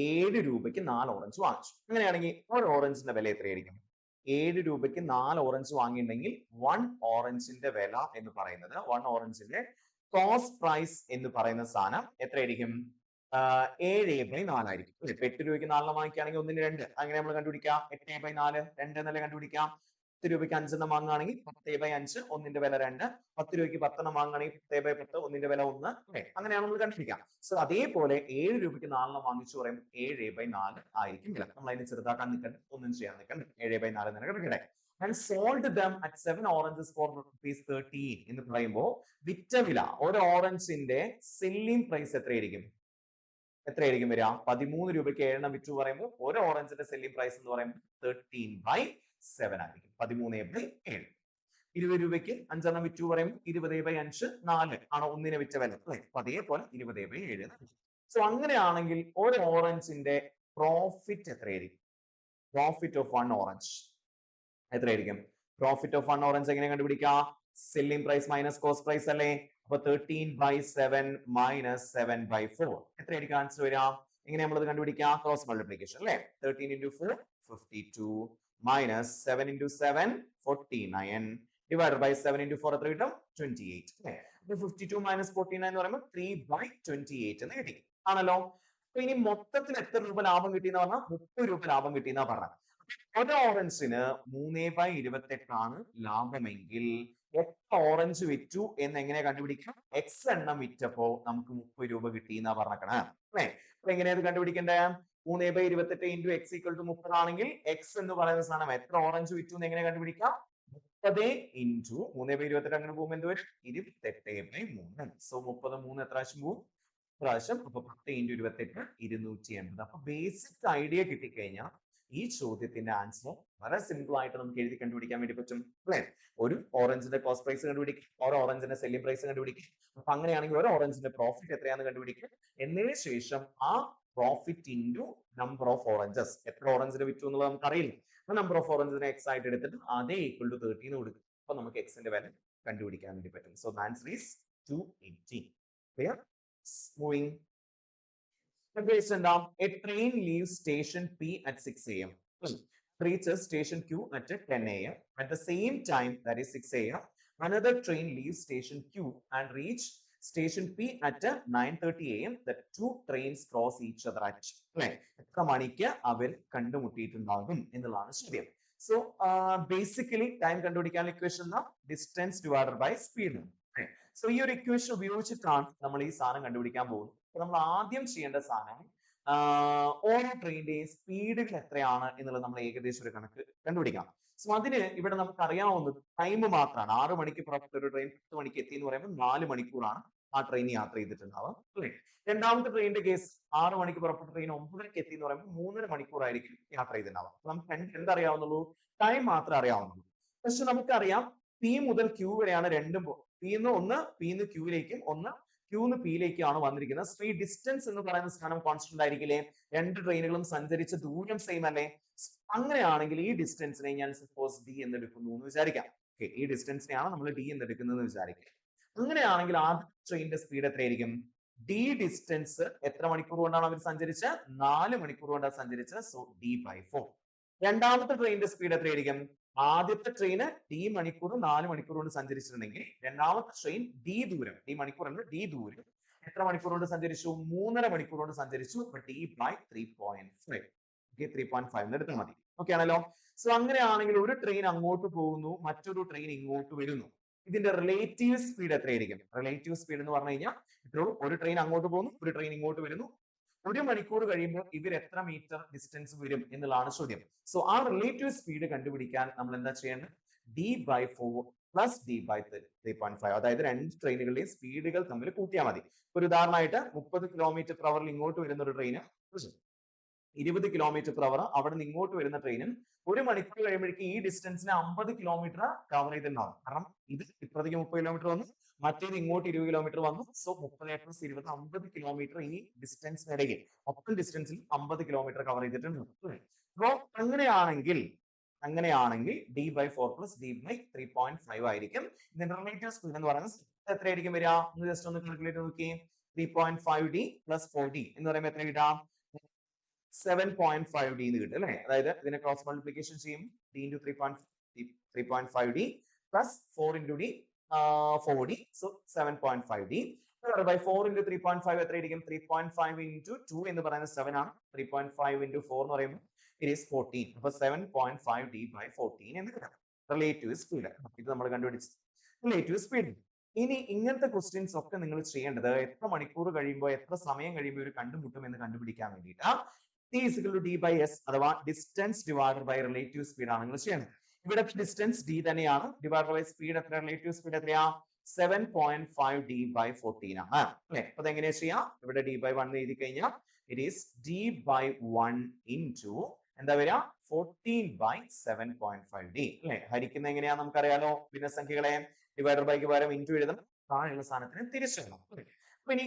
7 രൂപയ്ക്ക് 4 ഓറഞ്ച് വാങ്ങിച്ചു. അങ്ങനെയാണെങ്കിൽ ഒരു ഓറഞ്ചിന്റെ വില എത്രയായിരിക്കും? 7 രൂപയ്ക്ക് 4 ഓറഞ്ച് വാങ്ങിയിട്ടുണ്ടെങ്കിൽ 1 ഓറഞ്ചിന്റെ വില എന്ന് പറയുന്നത്, 1 ഓറഞ്ചിന്റെ കോസ്റ്റ് പ്രൈസ് എന്ന് പറയുന്ന സാധനം എത്രയായിരിക്കും? 7/4 ആയിരിക്കും. 8 രൂപയ്ക്ക് 4 വാങ്ങിക്കുകയാണെങ്കിൽ 1ന് 2 അങ്ങനെ നമ്മൾ കണ്ടുപിടിക്കാം. 8/4 2 എന്നല്ലേ കണ്ടുപിടിക്കാം. 10 രൂപയ്ക്ക് 5 വാങ്ങുകയാണെങ്കിൽ 10/5 ഒന്നിന്റെ വില 2. 10 രൂപയ്ക്ക് 10 വാങ്ങുകയാണെങ്കിൽ 10/10 ഒന്നിന്റെ വില 1. അങ്ങനെയാണ് നമ്മൾ കണ്ടുപിടിക്കാം. സോ അതേപോലെ 7 രൂപയ്ക്ക് 4 വാങ്ങിച്ചു പറയുമ്പോൾ 7/4 ആയിരിക്കും വില. നമ്മൾ അതിന് ചെറുതാക്കാൻ നിൽക്കണ്ട, ഒന്നും ചെയ്യാൻ നിൽക്കണ്ട. 7/4 തന്നെ കിടക്കട്ടെ. And sold them at 7 oranges for ₹13 എന്ന് പറയുമ്പോൾ വിറ്റ വില, ഒരു ഓറഞ്ചിന്റെ സെല്ലിംഗ് പ്രൈസ് എത്രയായിരിക്കും? എത്രയായിരിക്കും വരിക? 13 രൂപയ്ക്ക് 7 വിറ്റു പറയുമ്പോൾ ഒരു ഓറഞ്ചിന്റെ സെല്ലിംഗ് പ്രൈസ് എന്ന് പറയുമ്പോൾ 13/7 ആയിരിക്കും. 13/7. 20 രൂപയ്ക്ക് 5 വിറ്റു പറയുമ്പോൾ 20/5 4 ആണോ ഒന്നിനെ വിറ്റ വില അല്ലെ. അപ്പൊ അതേപോലെ 20/7. സോ അങ്ങനെയാണെങ്കിൽ ഒരു ഓറഞ്ചിന്റെ പ്രോഫിറ്റ് എത്രയായിരിക്കും? പ്രോഫിറ്റ് ഓഫ് 1 ഓറഞ്ച് എത്രയായിരിക്കും? പ്രോഫിറ്റ് ഓഫ് 1 ഓറഞ്ച് എങ്ങനെ കണ്ടുപിടിക്കാം? Selling price minus cost price അല്ലേ. അപ്പൊ 13/7 മൈനസ് 7/4 എത്രയായിരിക്കും ആൻസർ വരിക? എങ്ങനെ നമ്മളത് കണ്ടുപിടിക്കാം? ക്രോസ് മൾട്ടിപ്ലിക്കേഷൻ അല്ലെ. 13 into 4 52 minus 7 into 7 49 divided by 7 into 4 എത്ര കിട്ടും? 28 അല്ലെ. അപ്പൊ 52 മൈനസ് 49 എന്ന് പറയുമ്പോൾ 3/28 എന്ന് കിട്ടി ആണല്ലോ. അപ്പൊ ഇനി മൊത്തത്തിൽ എത്ര രൂപ ലാഭം കിട്ടിയെന്ന് പറഞ്ഞാൽ 30 രൂപ ലാഭം കിട്ടിയെന്നാ പറഞ്ഞത്. ഒരു ഓറഞ്ചിന് 3/28 ആണ് ലാഭമെങ്കിൽ എത്ര ഓറഞ്ച് വിറ്റു എന്ന് എങ്ങനെ കണ്ടുപിടിക്കാം? എക്സ് എണ്ണം വിറ്റപ്പോ നമുക്ക് 30 രൂപ കിട്ടി എന്നാ പറഞ്ഞേക്കണേ അല്ലെ. അപ്പൊ എങ്ങനെയത് കണ്ടുപിടിക്കണ്ടേ? 3/28 ഇൻറ്റു എക്സ് ഈക്വൽ ടു 30 ആണെങ്കിൽ എക്സ് എന്ന് പറയുന്ന സാധനം എത്ര ഓറഞ്ച് വിറ്റു എന്ന് എങ്ങനെ കണ്ടുപിടിക്കാം? 30 ഇൻറ്റു 3/28 അങ്ങനെ പോകുമ്പോൾ എന്ത് വരും? 28/3. സോ 30 3 എത്ര പ്രാവശ്യം പോകും? പ്രാവശ്യം. അപ്പൊ 10 ഇൻറ്റു 28 280. അപ്പൊ ബേസിക് ഐഡിയ കിട്ടിക്കഴിഞ്ഞാൽ ഈ ചോദ്യത്തിന്റെ ആൻസർ വളരെ സിമ്പിൾ ആയിട്ട് നമുക്ക് എഴുതി കണ്ടുപിടിക്കാൻ വേണ്ടി പറ്റും അല്ലെ. ഒരു ഓറഞ്ചിന്റെ കോസ്റ്റ് പ്രൈസ് കണ്ടുപിടിക്കും, ഒരു ഓറഞ്ചിന്റെ സെല്ലിംഗ് പ്രൈസ് കണ്ടുപിടിക്കും. അപ്പൊ അങ്ങനെയാണെങ്കിൽ ഒരു ഓറഞ്ചിന്റെ പ്രോഫിറ്റ് എത്രയാണെന്ന് കണ്ടുപിടിക്കും. എന്നതിന് ശേഷം ആ profit into number of oranges, എത്ര ഓറഞ്ചിന് വിറ്റു എന്നുള്ളത് നമുക്ക് അറിയില്ല. നമ്പർ ഓഫ് ഓറഞ്ചിനെ എക്സ് ആയിട്ട് എടുത്തിട്ട് അതേ ഈക്വൽ ടു 13 കൊടുക്കും. അപ്പൊ നമുക്ക് എക്സിന്റെ വില കണ്ടുപിടിക്കാൻ വേണ്ടി പറ്റും. So the answer is 280. Clear? Moving. A train leaves station P at 6 a.m. reaches station Q at 10 a.m. At the same time, that is 6 a.m., another train leaves station Q and reach station P at 9:30 a.m. The two trains cross each other at എത്ര മണിക്ക് അവർ കണ്ടുമുട്ടിയിട്ടുണ്ടാകും എന്നുള്ളതാണ് ചോദ്യം. സോ ബേസിക്കലി ടൈം കണ്ടുപിടിക്കാനുള്ള equation distance divided by speed. So ഈ ഒരു ഇക്വേഷൻ ഉപയോഗിച്ചിട്ടാണ് നമ്മൾ ഈ സാധനം കണ്ടുപിടിക്കാൻ പോകുന്നത്. അപ്പൊ നമ്മൾ ആദ്യം ചെയ്യേണ്ട സാധനം ഓരോ ട്രെയിനിന്റെയും സ്പീഡുകൾ എത്രയാണ് എന്നുള്ളത് നമ്മൾ ഏകദേശം ഒരു കണക്ക് കണ്ടുപിടിക്കാം. സോ അതിന് ഇവിടെ നമുക്ക് അറിയാവുന്നത് ടൈം മാത്രമാണ്. 6 മണിക്ക് പുറപ്പെട്ട ഒരു ട്രെയിൻ 10 മണിക്ക് എത്തി എന്ന് പറയുമ്പോൾ 4 മണിക്കൂറാണ് ആ ട്രെയിൻ യാത്ര ചെയ്തിട്ടുണ്ടാവാം അല്ലേ? രണ്ടാമത്തെ ട്രെയിനിന്റെ കേസ് 6 മണിക്ക് പുറപ്പെട്ട ട്രെയിൻ 9:30 എത്തി എന്ന് പറയുമ്പോൾ 3.5 മണിക്കൂറായിരിക്കും യാത്ര ചെയ്തിട്ടുണ്ടാവുക. നമുക്ക് എന്തറിയാവുന്നുള്ളൂ? ടൈം മാത്രമേ അറിയാവുന്നുള്ളൂ. പക്ഷെ നമുക്കറിയാം പി മുതൽ ക്യൂ വരെയാണ് രണ്ടും പിന്ന് ക്യൂയിലേക്കും ഒന്ന് ക്യൂന്ന് പിയിലേക്കാണ് വന്നിരിക്കുന്നത്. ഈ ഡിസ്റ്റൻസ് എന്ന് പറയുന്ന സാധനം കോൺസ്റ്റന്റ് ആയിരിക്കില്ലേ? രണ്ട് ട്രെയിനുകളും സഞ്ചരിച്ച ദൂരം സെയിം അല്ലേ? അങ്ങനെയാണെങ്കിൽ ഈ ഡിസ്റ്റൻസിനെ ഞാൻ സപ്പോസ് ഡി എന്ന് എടുക്കുന്നു എന്ന് വിചാരിക്കാം. ഈ ഡിസ്റ്റൻസിനെയാണ് നമ്മൾ ഡി എന്ന് എടുക്കുന്നത് വിചാരിക്കാം. അങ്ങനെയാണെങ്കിൽ ആദ്യ ട്രെയിനിന്റെ സ്പീഡ് എത്രയായിരിക്കും? ഡി ഡിസ്റ്റൻസ് എത്ര മണിക്കൂർ കൊണ്ടാണ് അവർ സഞ്ചരിച്ചത്? 4 മണിക്കൂർ കൊണ്ടാണ് സഞ്ചരിച്ചത്. So D by 4. രണ്ടാമത്തെ ട്രെയിനിന്റെ സ്പീഡ് എത്രയായിരിക്കും? ആദ്യത്തെ ട്രെയിന് ഡി മണിക്കൂർ 4 മണിക്കൂർ കൊണ്ട് സഞ്ചരിച്ചിട്ടുണ്ടെങ്കിൽ രണ്ടാമത്തെ ട്രെയിൻ ഡി ദൂരം, ഡി മണിക്കൂർ അല്ല ഡി ദൂരം എത്ര മണിക്കൂർ കൊണ്ട് സഞ്ചരിച്ചു? 3.5 മണിക്കൂർ കൊണ്ട് സഞ്ചരിച്ചു. D by 3.5. 3.5 എടുത്താൽ മതി. ഓക്കെ ആണല്ലോ? സോ അങ്ങനെയാണെങ്കിൽ ഒരു ട്രെയിൻ അങ്ങോട്ട് പോകുന്നു, മറ്റൊരു ട്രെയിൻ ഇങ്ങോട്ട് വരുന്നു. ഇതിന്റെ റിലേറ്റീവ് സ്പീഡ് എത്രയായിരിക്കും? റിലേറ്റീവ് സ്പീഡ് എന്ന് പറഞ്ഞു കഴിഞ്ഞാൽ ഒരു ട്രെയിൻ അങ്ങോട്ട് പോകുന്നു, ഒരു ട്രെയിൻ ഇങ്ങോട്ട് വരുന്നു. 1 മണിക്കൂർ കഴിയുമ്പോൾ ഇവർ എത്ര മീറ്റർ ഡിസ്റ്റൻസ് വരും എന്നുള്ളതാണ് ചോദ്യം. സോ ആ റിലേറ്റീവ് സ്പീഡ് കണ്ടുപിടിക്കാൻ നമ്മൾ എന്താ ചെയ്യേണ്ടത്? D by 4 plus D by 3.5. അതായത് രണ്ട് ട്രെയിനുകളുടെയും സ്പീഡുകൾ തമ്മിൽ കൂട്ടിയാൽ മതി. ഒരു ഉദാഹരണമായിട്ട് 30 km/h ഇങ്ങോട്ട് വരുന്ന ഒരു ട്രെയിന് 20 km/h അവിടെ നിന്ന് ഇങ്ങോട്ട് വരുന്ന ട്രെയിനും 1 മണിക്കൂർ കഴിയുമ്പോഴേക്കും ഈ ഡിസ്റ്റൻസിന് 50 കിലോമീറ്റർ കവർ ചെയ്തിട്ടുണ്ടാവും. കാരണം ഇത് ഇപ്പുറത്തേക്ക് 30 കിലോമീറ്റർ വന്നു, മറ്റേത് ഇങ്ങോട്ട് 20 കിലോമീറ്റർ വന്നു. സോ 30 + 20 50 കിലോമീറ്റർ ഈ ഡിസ്റ്റൻസിനിടയിൽ മൊത്തം ഡിസ്റ്റൻസിൽ 50 കിലോമീറ്റർ കവർ ചെയ്തിട്ടുണ്ട്. അപ്പോ അങ്ങനെയാണെങ്കിൽ D by 4 plus D by 3.5 ആയിരിക്കും. ഇതിന്റെ റിലേറ്റീവ് സ്പീഡ് എന്ന് പറയുന്നത് എത്രയായിരിക്കും വരിക? ഒന്ന് ജസ്റ്റ് ഒന്ന് കാൽക്കുലേറ്റ് നോക്കിയേ. 3.5d പ്ലസ് 4d എന്ന് പറയുമ്പോൾ എത്ര കിട്ടാം? 7.5d എന്ന് കിട്ടും അല്ലെ? അതായത് ഇതിനെ ക്രോസ് മൾട്ടിപ്ലിക്കേഷൻ ചെയ്യും. d into 3.5d plus 4 into d 4d. So 7.5d by 4 into 3.5 എത്രയായിരിക്കും? 3.5 into 2 എന്ന് പറയുന്നത് 7 ആണ്. 3.5 into 4 എന്ന് പറയുമ്പോൾ it is 14. അപ്പൊ 7.5d by 14 എന്ന് കിട്ടും. റിലേറ്റീവ് സ്പീഡ് ഇത് നമ്മൾ കണ്ടുപിടിച്ചു. Relative speed. ഇനി ഇങ്ങനത്തെ ക്വസ്റ്റ്യൻസ് ഒക്കെ നിങ്ങൾ ചെയ്യേണ്ടത് എത്ര മണിക്കൂർ കഴിയുമ്പോൾ എത്ര സമയം കഴിയുമ്പോൾ ഒരു കണ്ടുമുട്ടും എന്ന് കണ്ടുപിടിക്കാൻ വേണ്ടിയിട്ടാണ്. T is equal to d by s അഥവാ distance divided by relative speed ആണ് നിങ്ങൾ ചെയ്യേണ്ടത്. ഇവിടെ ഡിസ്റ്റൻസ് d തന്നെയാണ്, ഡിവൈഡ് ബൈ സ്പീഡ് എത്ര? റിലേറ്റീവ് സ്പീഡ് എത്രയാ? 7.5d by 14 ആണ് അല്ലെ? അപ്പൊ അതെങ്ങനെയാ ചെയ്യാം? ഇവിടെ d by 1 എഴുതി കഴിഞ്ഞാൽ it is d by 1 into എന്താ വരിക? 14 by 7.5d അല്ലെ? ഹരിക്കുന്ന എങ്ങനെയാ നമുക്കറിയാലോ. ഭിന്നസംഖ്യകളെ ഡിവൈഡർ ബൈക്ക് പകരം ഇൻറ്റു എഴുതണം, താഴെയുള്ള സ്ഥാനത്തിന് തിരിച്ചെഴുതണം. അപ്പൊ ഇനി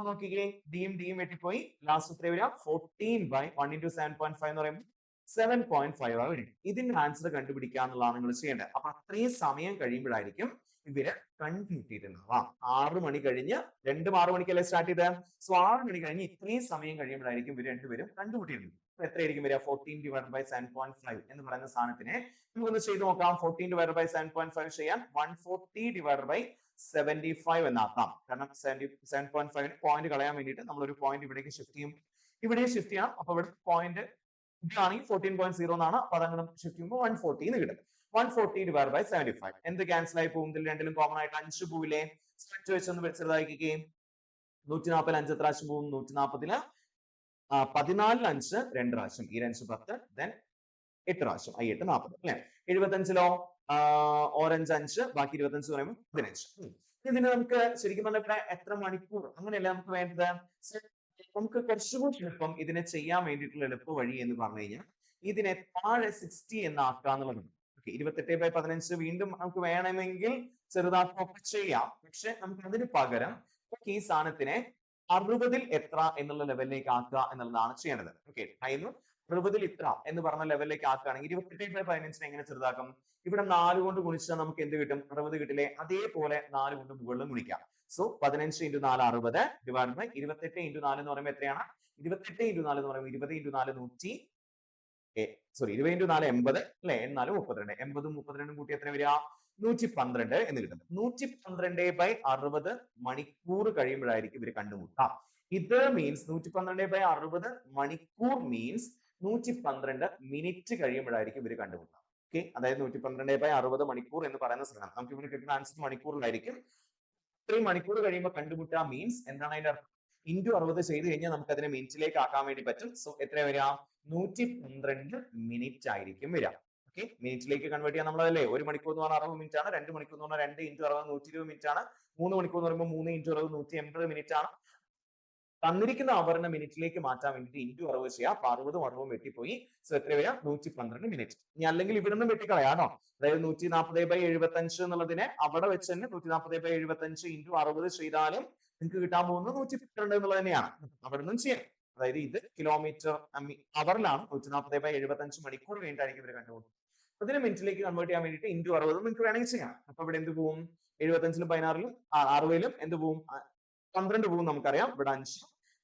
നോക്കിക്കേ, ഡിയും വെട്ടിപ്പോയി. ലാസ്റ്റ് എത്ര വരിക? 14 by 1 into 7.5 എന്ന് പറയുമ്പോൾ 7.5 ആണ് വരും. ഇതിന്റെ ആൻസർ കണ്ടുപിടിക്കുക എന്നുള്ളതാണ് നിങ്ങൾ ചെയ്യേണ്ടത്. അപ്പൊ അത്രയും സമയം കഴിയുമ്പോഴായിരിക്കും ഇവര് കണ്ടുമുട്ടിയിട്ടുണ്ടാവാം. 6 മണി കഴിഞ്ഞ് 6 മണിക്കല്ലേ സ്റ്റാർട്ട് ചെയ്തത്? സോ 6 മണി കഴിഞ്ഞ് ഇത്രയും സമയം കഴിയുമ്പോഴായിരിക്കും ഇവർ രണ്ടുപേരും കണ്ടുമുട്ടിയിരുന്നത്. എത്രയായിരിക്കും വരിക? 14 divided by 7.5 എന്ന് പറയുന്ന സാധനത്തിനെ നമുക്കൊന്ന് ചെയ്ത് നോക്കാം. 14 divided by 7.5 ചെയ്യാൻ 140 divided by 75 എന്നാക്കാം. കാരണം 7.5 പോയിന്റ് കളയാൻ വേണ്ടിയിട്ട് നമ്മൾ ഒരു പോയിന്റ് ഇവിടേക്ക് ഷിഫ്റ്റ് ചെയ്യും, ഇവിടെ ഷിഫ്റ്റ് ചെയ്യാം. അപ്പൊ ഇവിടെ പോയിന്റ് ഇതാണെങ്കിൽ 14.0 എന്നാണ്. അപ്പൊ അതങ്ങനെ ഷിഫ്റ്റ് ചെയ്യുമ്പോൾ 140 എന്ന് കിട്ടും. 140 divided by 75 എന്ത് ക്യാൻസൽ ആയി പോകും? ഇതിൽ രണ്ടിലും കോമൺ ആയിട്ട് 5 പോവില്ലേ? സ്ട്രെച്ച് വെച്ചൊന്ന് ചെറുതാക്കിക്കേ. 140 5 പ്രാവശ്യം പോകും. 140 14 5 2 പ്രാവശ്യം, ഈ 2 10, then 8 പ്രാവശ്യം, 8 40 അല്ലെ? 75ലോ ഓറഞ്ച് 5, ബാക്കി 25 പറയുമ്പോൾ 15. ഇതിന് നമുക്ക് ശരിക്കും പറഞ്ഞാൽ എത്ര മണിക്കൂർ അങ്ങനെയല്ല നമുക്ക് വേണ്ടത്. നമുക്ക് കുറച്ചുകൂടി എളുപ്പം ഇതിനെ ചെയ്യാൻ വേണ്ടിയിട്ടുള്ള എളുപ്പ വഴി എന്ന് പറഞ്ഞു കഴിഞ്ഞാൽ ഇതിനെ താഴെ 60 എന്നാക്കാന്നുള്ളതാണ്. 28/15 വീണ്ടും നമുക്ക് വേണമെങ്കിൽ ചെറുതാക്കൊക്കെ ചെയ്യാം. പക്ഷെ നമുക്ക് അതിന് പകരം ഈ സാധനത്തിനെ 60 എത്ര എന്നുള്ള ലെവലിലേക്ക് ആക്കുക എന്നുള്ളതാണ് ചെയ്യേണ്ടത്. ഓക്കെ, ടൈം 60 ഇത്ര എന്ന് പറഞ്ഞ ലെവലിലേക്ക് ആക്കുകയാണെങ്കിൽ 28/15 എങ്ങനെ ചെറുതാക്കും? ഇവിടെ 4 കൊണ്ട് ഗുണിച്ചാൽ നമുക്ക് എന്ത് കിട്ടും? 60 കിട്ടില്ലേ? അതേപോലെ 4 കൊണ്ട് മുകളിലും ഗുണിക്കാം. സോ 15 × 4 60 ഡിവൈഡ് ബൈ 28 × 4 എന്ന് പറയുമ്പോൾ എത്രയാണ്? 28 × 4 എന്ന് പറയുമ്പോൾ 20 × 4 20 × 4 80 അല്ലെ? 4 32. 80 32 കൂട്ടി എത്ര വരിക? 112 എന്ന് കിട്ടും. 112/60 മണിക്കൂർ കഴിയുമ്പോഴായിരിക്കും ഇവര് കണ്ടുമുട്ടാം. ഇത് മീൻസ് 112/60 മണിക്കൂർ മീൻസ് 112 മിനിറ്റ് കഴിയുമ്പോഴായിരിക്കും ഇവര് കണ്ടുമുട്ടാം. ഓക്കെ, അതായത് 112/60 മണിക്കൂർ എന്ന് പറയുന്ന സാധനം നമുക്ക് ഇവിടെ കിട്ടുന്ന ആൻസർ മണിക്കൂറിലായിരിക്കും. ഇത്രയും മണിക്കൂർ കഴിയുമ്പോൾ കണ്ടുമുട്ടുക മീൻസ് എന്താണ് അതിന്റെ അർത്ഥം? ഇൻറ്റു 60 ചെയ്ത് കഴിഞ്ഞാൽ നമുക്ക് അതിനെ മിനിറ്റിലേക്ക് ആക്കാൻ വേണ്ടി പറ്റും. സോ എത്ര വരിക? 112 മിനിറ്റ് ആയിരിക്കും വരിക. ഓക്കെ, മിനിറ്റിലേക്ക് കൺവേർട്ട് ചെയ്യാൻ നമ്മളതല്ലേ 1 മണിക്കൂർ എന്ന് പറഞ്ഞാൽ 60 മിനിറ്റ് ആണ്, 2 മണിക്കൂർ എന്ന് പറഞ്ഞാൽ 2 into 60 120 മിനിറ്റ് ആണ്, 3 മണിക്കൂർ എന്ന് പറയുമ്പോൾ 3 into 60 180 മിനിറ്റ് ആണ്. തന്നിരിക്കുന്ന അവറിനെ മിനിറ്റിലേക്ക് മാറ്റാൻ വേണ്ടിയിട്ട് ഇൻറ്റു 60 ചെയ്യാം. അപ്പൊ 60 60 വെട്ടിപ്പോയി. സോ എത്ര വരിക 112 മിനിറ്റ്. ഇനി അല്ലെങ്കിൽ ഇവിടെ നിന്ന് വെട്ടിക്കളയാട്ടോ. അതായത് 140/75 എന്നുള്ളതിനെ അവിടെ വെച്ച് തന്നെ 140/75 ഇൻറ്റു 60 ചെയ്താലും നിങ്ങൾക്ക് കിട്ടാൻ പോകുന്നത് 112 എന്നുള്ളത് തന്നെയാണ്. അവിടെ നിന്നും ചെയ്യാം. അതായത് ഇത് കിലോമീറ്റർ അവറിലാണ്, 140/75 മണിക്കൂർ കഴിഞ്ഞിട്ടായിരിക്കും ഇവർ കണ്ടുപോകുന്നത്. അതിനെ മിനിറ്റിലേക്ക് കൺവേർട്ട് ചെയ്യാൻ വേണ്ടിയിട്ട് ഇൻറ്റു 60 നിങ്ങൾക്ക് വേണമെങ്കിൽ ചെയ്യാം. അപ്പൊ ഇവിടെ എന്ത് പോകും, 75ലും 16ലും 60ലും എന്ത് പോകും, 12 പോകും നമുക്കറിയാം. ഇവിടെ 5,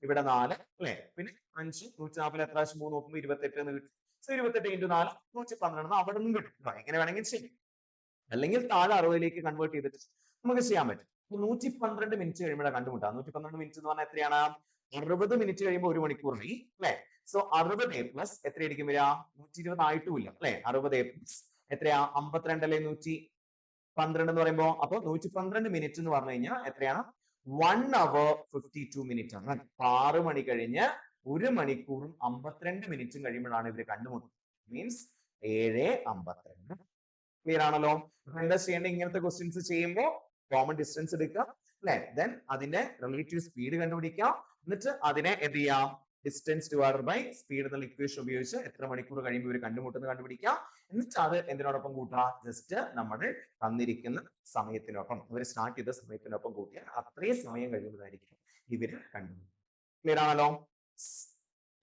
ഇവിടെ 4 അല്ലെ, പിന്നെ 5 140 എത്ര 3 നോക്കുമ്പോൾ 28 എന്ന് കിട്ടും. സോ 28 into 4 112 അവിടെ നിന്നും കിട്ടും. എങ്ങനെ വേണമെങ്കിൽ ചെയ്യും. അല്ലെങ്കിൽ താഴെ 60ലേക്ക് കൺവേർട്ട് ചെയ്തിട്ട് നമുക്ക് ചെയ്യാൻ പറ്റും. 112 മിനിറ്റ് കഴിയുമ്പോഴാണ് കണ്ടുമുട്ടാം. 112 മിനിറ്റ് എന്ന് പറഞ്ഞാൽ എത്രയാണ്, 60 മിനിറ്റ് കഴിയുമ്പോൾ 1 മണിക്കൂറായി അല്ലെ. സോ 60 പ്ലസ് എത്രയായിരിക്കും വരിക, 120 ആയിട്ടുമില്ല അല്ലെ. 60 പ്ലസ് എത്രയാ 52 അല്ലെ 112 എന്ന് പറയുമ്പോ. അപ്പൊ 112 മിനിറ്റ് എന്ന് പറഞ്ഞു കഴിഞ്ഞാൽ എത്രയാണ്, 1 hour 52 മിനിറ്റ് ആണ്. 6 മണി കഴിഞ്ഞ് 1 മണിക്കൂറും 52 മിനിറ്റും കഴിയുമ്പോഴാണ് ഇവര് കണ്ടുമുട്ടുന്നത്. മീൻസ് 7:52. ക്ലിയർ ആണല്ലോ. എന്താ ചെയ്യേണ്ടത്, ഇങ്ങനത്തെ ക്വസ്റ്റ്യൻസ് ചെയ്യുമ്പോൾ കോമൺ ഡിസ്റ്റൻസ് എടുക്കുക അല്ലെ, ദെൻ അതിന്റെ റിലേറ്റീവ് സ്പീഡ് കണ്ടുപിടിക്കുക, എന്നിട്ട് അതിനെ എന്ത് ചെയ്യാം, ഡിസ്റ്റൻസ് ഡിവൈഡഡ് ബൈ സ്പീഡ് എന്നുള്ള ഇക്വേഷൻ ഉപയോഗിച്ച് എത്ര മണിക്കൂർ കഴിയുമ്പോൾ ഇവർ കണ്ടുമുട്ടുന്നത് കണ്ടുപിടിക്കുക. എന്നിട്ട് അത് എന്തിനോടൊപ്പം കൂട്ടുക, ജസ്റ്റ് നമ്മൾ തന്നിരിക്കുന്ന സമയത്തിനൊപ്പം, ഇവർ സ്റ്റാർട്ട് ചെയ്ത സമയത്തിനൊപ്പം കൂട്ടിയാൽ അത്രയും സമയം കഴിയുന്നതായിരിക്കും ഇവര് കണ്ടുപിടിക്കുക. ക്ലിയർ ആണല്ലോ.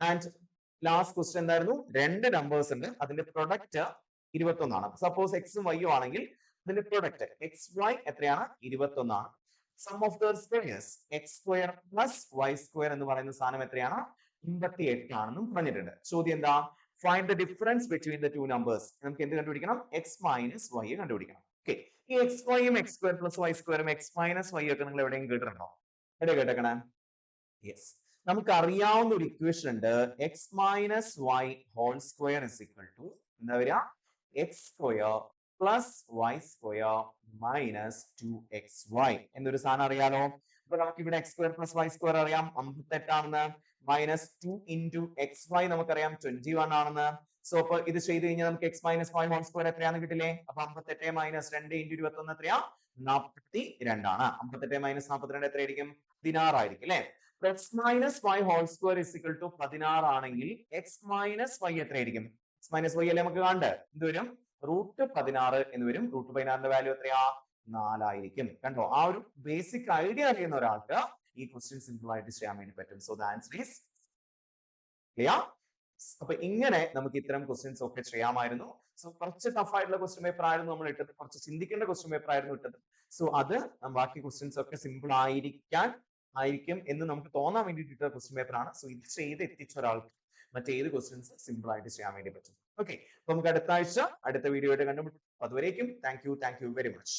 ആൻഡ് ലാസ്റ്റ് ക്വസ്റ്റ്യൻ എന്തായിരുന്നു, 2 നമ്പേഴ്സ് ഉണ്ട്, അതിന്റെ പ്രൊഡക്റ്റ് 21 ആണ്. സപ്പോസ് എക്സും വൈയും ആണെങ്കിൽ അതിന്റെ പ്രൊഡക്റ്റ് എക്സ് വൈ എത്രയാണ്, 21 ആണ്. Sum of their squares X square plus Y square എന്ന് പറയുന്ന സാധനം എത്രയാണ്, 58 ആണെന്നും പറഞ്ഞിട്ടുണ്ട്. ചോദ്യം എന്താ, find the difference between the two numbers. നമുക്ക് എന്ത് കണ്ടുപിടിക്കണം, എക്സ് മൈനസ് വൈ കണ്ടുപിടിക്കണം. ഓക്കെ, ഈ എക്സ് വൈയും എക്സ് സ്ക്വയർ പ്ലസ് വൈ സ്ക്വയറും എക്സ് മൈനസ് വൈ ഒക്കെ നിങ്ങൾ എവിടെയും കേട്ടിട്ടുണ്ടോ, എവിടെ കേട്ടേക്കണേ? യെസ്, നമുക്ക് അറിയാവുന്ന ഒരു ഇക്വേഷൻ ഉണ്ട്, X minus Y whole square is equal to എന്താ വരിക, X square plus Y square minus 2xy എന്നൊരു സാധനം അറിയാലോ. അപ്പൊ നമുക്ക് ഇവിടെ X square plus Y square അറിയാം 58 ആണെന്ന്, മൈനസ് 2 into xy നമുക്കറിയാം 21 ആണെന്ന്. സോ അപ്പൊ ഇത് ചെയ്ത് കഴിഞ്ഞാൽ നമുക്ക് X minus Y whole square എത്രയാണെന്ന് കിട്ടില്ലേ. അപ്പൊ 58 മൈനസ് 2 into 21 എത്രയാ, 42 ആണ്. 58 മൈനസ് 42 എത്രയായിരിക്കും, 16 ആയിരിക്കും അല്ലെ. X minus Y whole square is equal to 16 ആണെങ്കിൽ എക്സ് മൈനസ് വൈ എത്രയായിരിക്കും, എക്സ് മൈനസ് വൈ അല്ലേ നമുക്ക് കാണണ്ടേ, എന്ത് വരും, √16 എന്ന് വരും. √16ന്റെ വാല്യൂ എത്രയാ, 4 ആയിരിക്കും. കണ്ടോ, ആ ഒരു ബേസിക് ഐഡിയ അറിയുന്ന ഒരാൾക്ക് ഈ ക്വസ്റ്റ്യൻ സിമ്പിൾ ആയിട്ട് ചെയ്യാൻ വേണ്ടി പറ്റും. So the answer is clear. അപ്പൊ ഇങ്ങനെ നമുക്ക് ഇത്തരം ക്വസ്റ്റ്യൻസ് ഒക്കെ ചെയ്യാമായിരുന്നു. സോ കുറച്ച് ടഫ് ആയിട്ടുള്ള ക്വസ്റ്റ്യൻ പേപ്പർ ആയിരുന്നു നമ്മൾ ഇട്ടത്, കുറച്ച് ചിന്തിക്കേണ്ട ക്വസ്റ്റ്യൻ പേപ്പർ ആയിരുന്നു ഇട്ടത്. സോ അത് ബാക്കി ക്വസ്റ്റ്യൻസ് ഒക്കെ സിമ്പിൾ ആയിരിക്കും എന്ന് നമുക്ക് തോന്നാൻ വേണ്ടിയിട്ട് ക്വസ്റ്റ്യൻ പേപ്പർ ആണ്. സോ ഇത് ചെയ്ത് എത്തിച്ച ഒരാൾക്ക് മറ്റേത് ക്വസ്റ്റ്യൻസ് സിമ്പിൾ ആയിട്ട് ചെയ്യാൻ വേണ്ടി പറ്റും. ഓക്കെ, അപ്പൊ നമുക്ക് അടുത്ത ആഴ്ച അടുത്ത വീഡിയോ ആയിട്ട് കണ്ടുമുട്ടും. അതുവരേക്കും താങ്ക് യു വെരി മച്ച്.